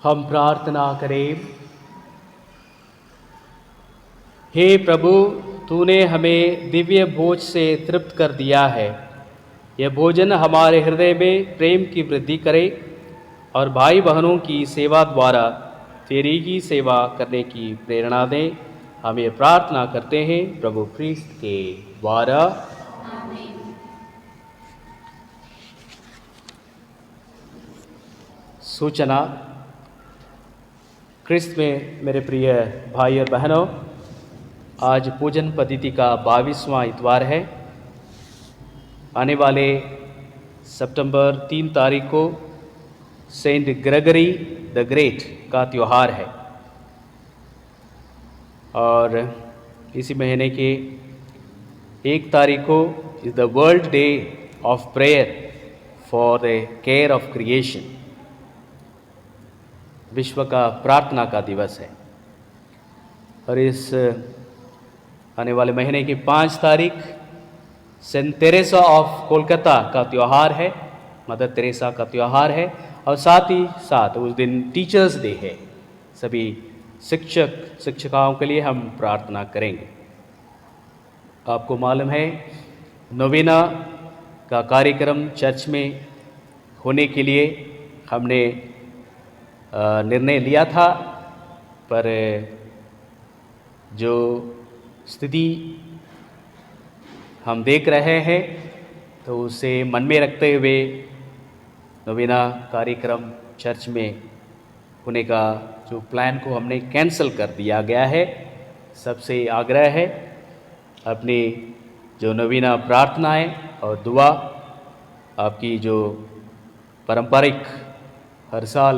हम प्रार्थना करें। हे प्रभु, तूने हमें दिव्य भोज से तृप्त कर दिया है। यह भोजन हमारे हृदय में प्रेम की वृद्धि करे और भाई बहनों की सेवा द्वारा तेरी ही सेवा करने की प्रेरणा दें। हम ये प्रार्थना करते हैं प्रभु ख्रीस्त के द्वारा। सूचना। ख्रिस्त में मेरे प्रिय भाई और बहनों, आज पूजन पद्धति का 22वां इतवार है। आने वाले सितंबर 3 तारीख को सेंट ग्रेगरी द ग्रेट का त्यौहार है और इसी महीने के 1 तारीख को is the world day of prayer for the care of creation. विश्व का प्रार्थना का दिवस है। और इस आने वाले महीने की 5 तारीख सेंट तेरेसा ऑफ कोलकाता का त्यौहार है, मदर तेरेसा का त्यौहार है। और साथ ही साथ उस दिन टीचर्स डे है। सभी शिक्षक शिक्षिकाओं के लिए हम प्रार्थना करेंगे। आपको मालूम है नोवेना का कार्यक्रम चर्च में होने के लिए हमने निर्णय लिया था, पर जो स्थिति हम देख रहे हैं तो उसे मन में रखते हुए नोवेना कार्यक्रम चर्च में होने का जो प्लान को हमने कैंसिल कर दिया गया है। सबसे आग्रह है अपनी जो नोवेना प्रार्थनाएं और दुआ, आपकी जो पारंपरिक हर साल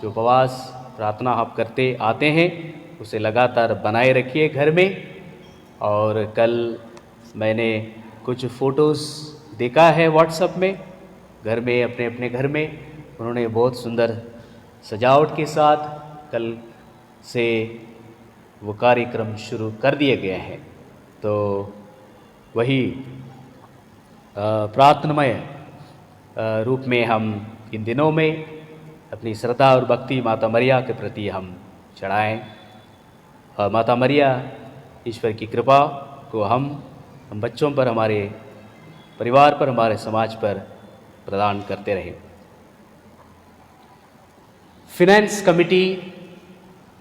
जो उपवास प्रार्थना आप करते आते हैं उसे लगातार बनाए रखिए घर में। और कल मैंने कुछ फ़ोटोज़ देखा है व्हाट्सएप में, घर में अपने अपने घर में उन्होंने बहुत सुंदर सजावट के साथ कल से वो कार्यक्रम शुरू कर दिए गए हैं। तो वही प्रार्थनामय रूप में हम इन दिनों में अपनी श्रद्धा और भक्ति माता मरिया के प्रति हम चढ़ाएं और माता मरिया ईश्वर की कृपा को हम बच्चों पर, हमारे परिवार पर, हमारे समाज पर प्रदान करते रहें। फिनेंस कमेटी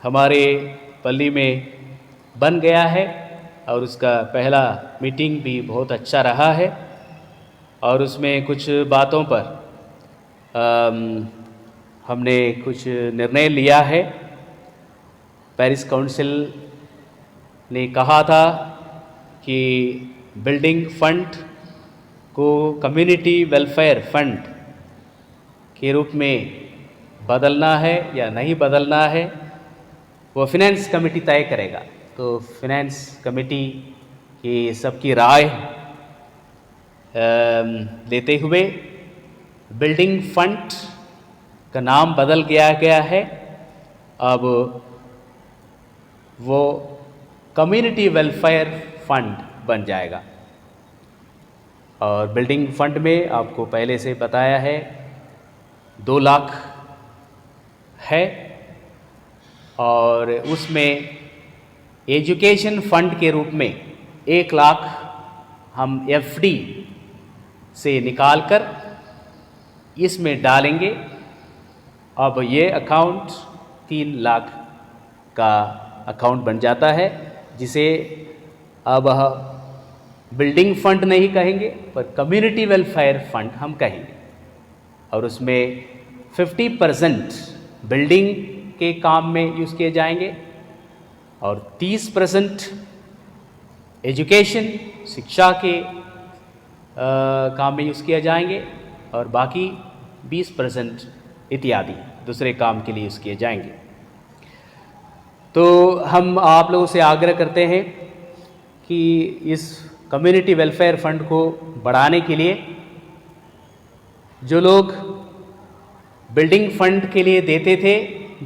हमारे पल्ली में बन गया है और उसका पहला मीटिंग भी बहुत अच्छा रहा है और उसमें कुछ बातों पर हमने कुछ निर्णय लिया है। पेरिस काउंसिल ने कहा था कि बिल्डिंग फंड को कम्युनिटी वेलफेयर फंड के रूप में बदलना है या नहीं बदलना है, वो फिनेंस कमेटी तय करेगा। तो फिनेंस कमेटी की सबकी राय लेते हुए बिल्डिंग फंड का नाम बदल गया है। अब वो कम्युनिटी वेलफेयर फंड बन जाएगा। और बिल्डिंग फंड में आपको पहले से बताया है 2 लाख है और उसमें एजुकेशन फंड के रूप में 1 लाख हम एफडी से निकालकर इसमें डालेंगे। अब ये अकाउंट 3 लाख का अकाउंट बन जाता है, जिसे अब बिल्डिंग फंड नहीं कहेंगे पर कम्युनिटी वेलफेयर फंड हम कहेंगे। और उसमें 50% बिल्डिंग के काम में यूज़ किए जाएंगे और 30% एजुकेशन शिक्षा के काम में यूज़ किए जाएंगे और बाकी 20% इत्यादि दूसरे काम के लिए यूज़ किए जाएंगे। तो हम आप लोगों से आग्रह करते हैं कि इस कम्युनिटी वेलफेयर फंड को बढ़ाने के लिए जो लोग बिल्डिंग फंड के लिए देते थे,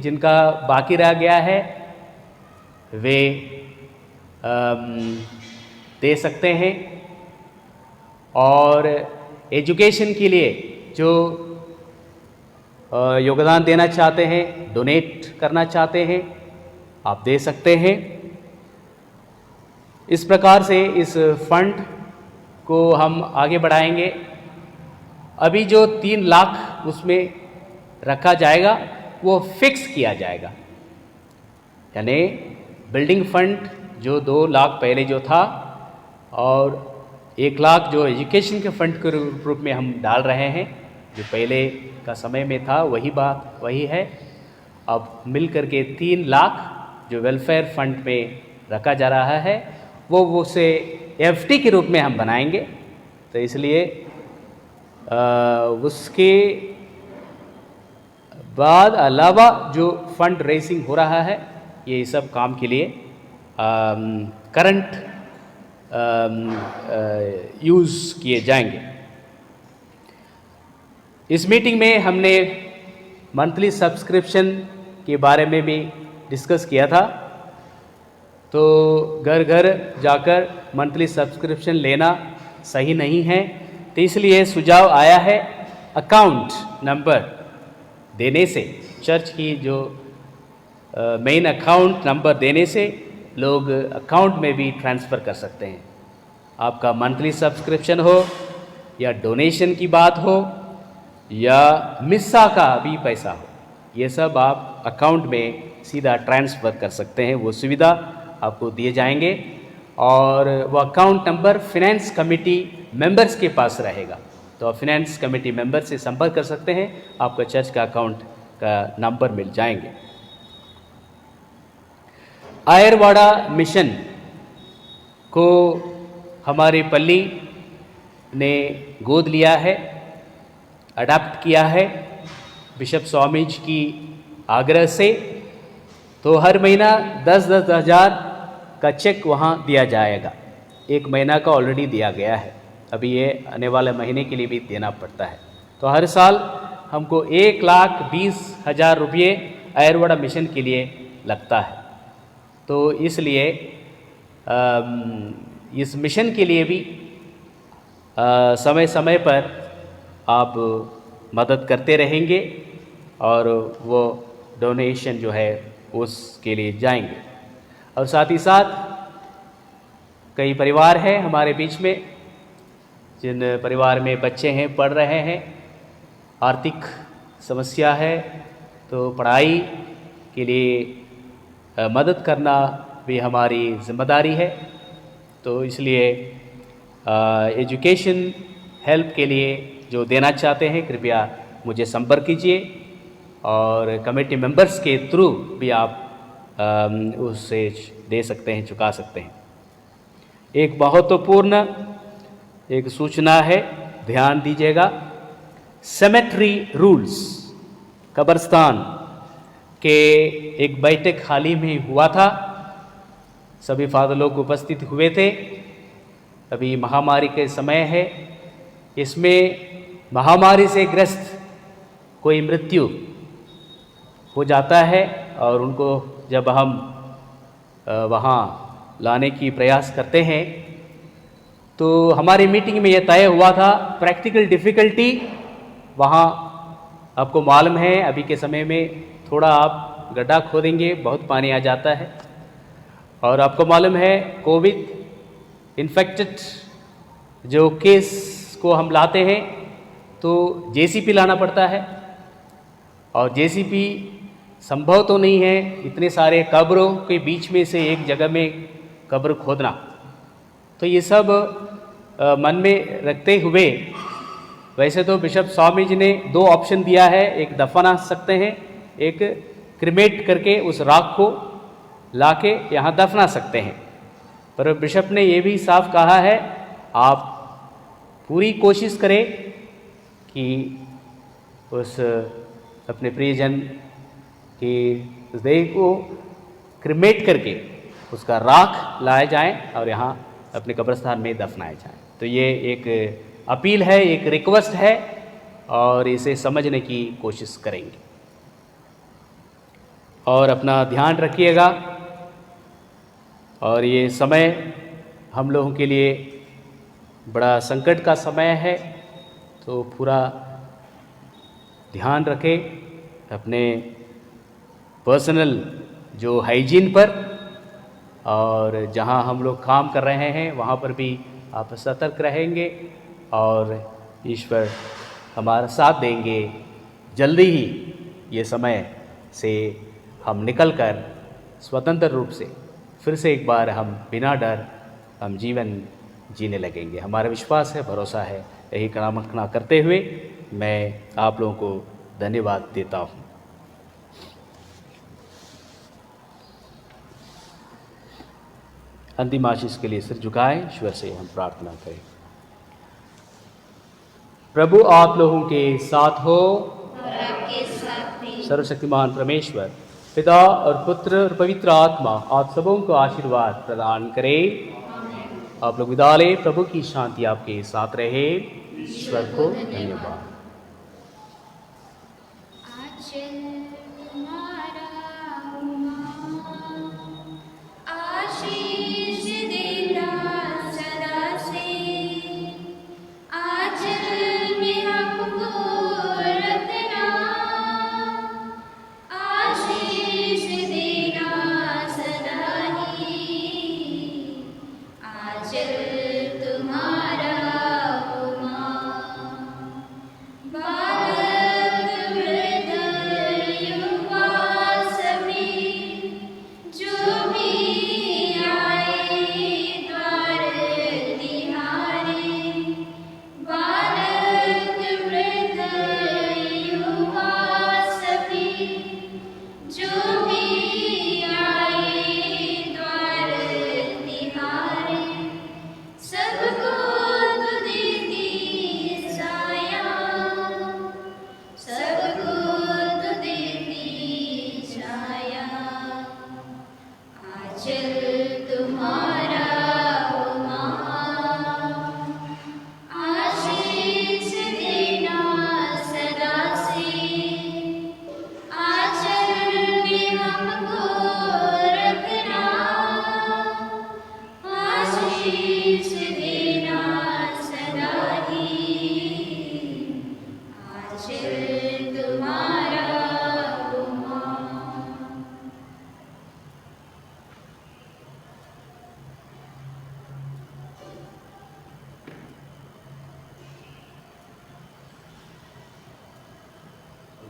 जिनका बाकी रह गया है, वे दे सकते हैं। और एजुकेशन के लिए जो योगदान देना चाहते हैं, डोनेट करना चाहते हैं, आप दे सकते हैं। इस प्रकार से इस फंड को हम आगे बढ़ाएंगे अभी जो 3 लाख उसमें रखा जाएगा वो फिक्स किया जाएगा, यानी बिल्डिंग फंड जो 2 लाख पहले जो था और 1 लाख जो एजुकेशन के फंड के रूप में हम डाल रहे हैं, जो पहले का समय में था वही बात वही है। अब मिल करके 3 लाख जो वेलफेयर फंड में रखा जा रहा है वो उसे एफडी के रूप में हम बनाएंगे। तो इसलिए उसके बाद अलावा जो फंड रेसिंग हो रहा है ये सब काम के लिए करंट यूज़ किए जाएंगे। इस मीटिंग में हमने मंथली सब्सक्रिप्शन के बारे में भी डिस्कस किया था। तो घर घर जाकर मंथली सब्सक्रिप्शन लेना सही नहीं है, तो इसलिए सुझाव आया है अकाउंट नंबर देने से, चर्च की जो मेन अकाउंट नंबर देने से लोग अकाउंट में भी ट्रांसफ़र कर सकते हैं। आपका मंथली सब्सक्रिप्शन हो या डोनेशन की बात हो या मिस्सा का भी पैसा हो, ये सब आप अकाउंट में सीधा ट्रांसफ़र कर सकते हैं। वो सुविधा आपको दिए जाएंगे और वो account number finance committee members के पास रहेगा। तो आप फिनेंस कमेटी मेंबर से संपर्क कर सकते हैं, आपका चर्च का अकाउंट का नंबर मिल जाएंगे। आयरवाड़ा मिशन को हमारे पल्ली ने गोद लिया है, अडॉप्ट किया है बिशप स्वामी जी की आग्रह से। तो हर महीना 10-10 हज़ार का चेक वहाँ दिया जाएगा। 1 महीना का ऑलरेडी दिया गया है, अभी ये आने वाले महीने के लिए भी देना पड़ता है। तो हर साल हमको 1,20,000 रुपये आयरवाड़ा मिशन के लिए लगता है। तो इसलिए इस मिशन के लिए भी समय समय पर आप मदद करते रहेंगे और वो डोनेशन जो है उसके लिए जाएंगे। और साथ ही साथ कई परिवार हैं हमारे बीच में जिन परिवार में बच्चे हैं, पढ़ रहे हैं, आर्थिक समस्या है, तो पढ़ाई के लिए मदद करना भी हमारी जिम्मेदारी है। तो इसलिए एजुकेशन हेल्प के लिए जो देना चाहते हैं कृपया मुझे संपर्क कीजिए और कमेटी मेंबर्स के थ्रू भी आप उससे दे सकते हैं, चुका सकते हैं। एक महत्वपूर्ण एक सूचना है, ध्यान दीजिएगा। सेमेट्री रूल्स कब्रिस्तान के एक बैठक हाल ही में हुआ था, सभी फादर लोग उपस्थित हुए थे। अभी महामारी के समय है, इसमें महामारी से ग्रस्त कोई मृत्यु हो जाता है और उनको जब हम वहाँ लाने की प्रयास करते हैं तो हमारी मीटिंग में यह तय हुआ था प्रैक्टिकल डिफ़िकल्टी वहाँ आपको मालूम है अभी के समय में थोड़ा आप गड्ढा खोदेंगे बहुत पानी आ जाता है और आपको मालूम है कोविड इन्फेक्टेड जो केस को हम लाते हैं तो जेसीपी लाना पड़ता है और जेसीपी संभव तो नहीं है इतने सारे कब्रों के बीच में से एक जगह में कब्र खोदना। तो ये सब मन में रखते हुए वैसे तो बिशप स्वामी जी ने 2 ऑप्शन दिया है, एक दफना सकते हैं, एक क्रिमेट करके उस राख को लाके यहाँ दफना सकते हैं। पर बिशप ने ये भी साफ कहा है आप पूरी कोशिश करें कि उस अपने प्रियजन की देह को क्रिमेट करके उसका राख लाया जाए और यहाँ अपने कब्रिस्तान में दफनाए जाएं। तो ये एक अपील है, एक रिक्वेस्ट है और इसे समझने की कोशिश करेंगे और अपना ध्यान रखिएगा। और ये समय हम लोगों के लिए बड़ा संकट का समय है, तो पूरा ध्यान रखें अपने पर्सनल जो हाइजीन पर और जहाँ हम लोग काम कर रहे हैं वहाँ पर भी आप सतर्क रहेंगे और ईश्वर हमारा साथ देंगे। जल्दी ही ये समय से हम निकलकर स्वतंत्र रूप से फिर से एक बार हम बिना डर हम जीवन जीने लगेंगे। हमारा विश्वास है, भरोसा है। यही कामना करते हुए मैं आप लोगों को धन्यवाद देता हूँ। अंतिम आशीष के लिए सिर झुकाएं, ईश्वर से हम प्रार्थना करें। प्रभु आप लोगों के साथ हो। सर्वशक्तिमान परमेश्वर पिता और पुत्र और पवित्र आत्मा आप सबों को आशीर्वाद प्रदान करे। आप लोग विदा लें। प्रभु की शांति आपके साथ रहे। ईश्वर को धन्यवाद।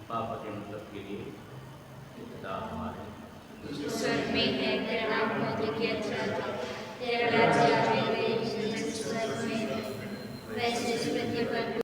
पापा के मतलब के लिए पिता हमारे जो स्वर्ग में है, तेरा नाम पवित्र किया जाए, तेरा राज्य आए, जैसे स्वर्ग में वैसे इस पृथ्वी पर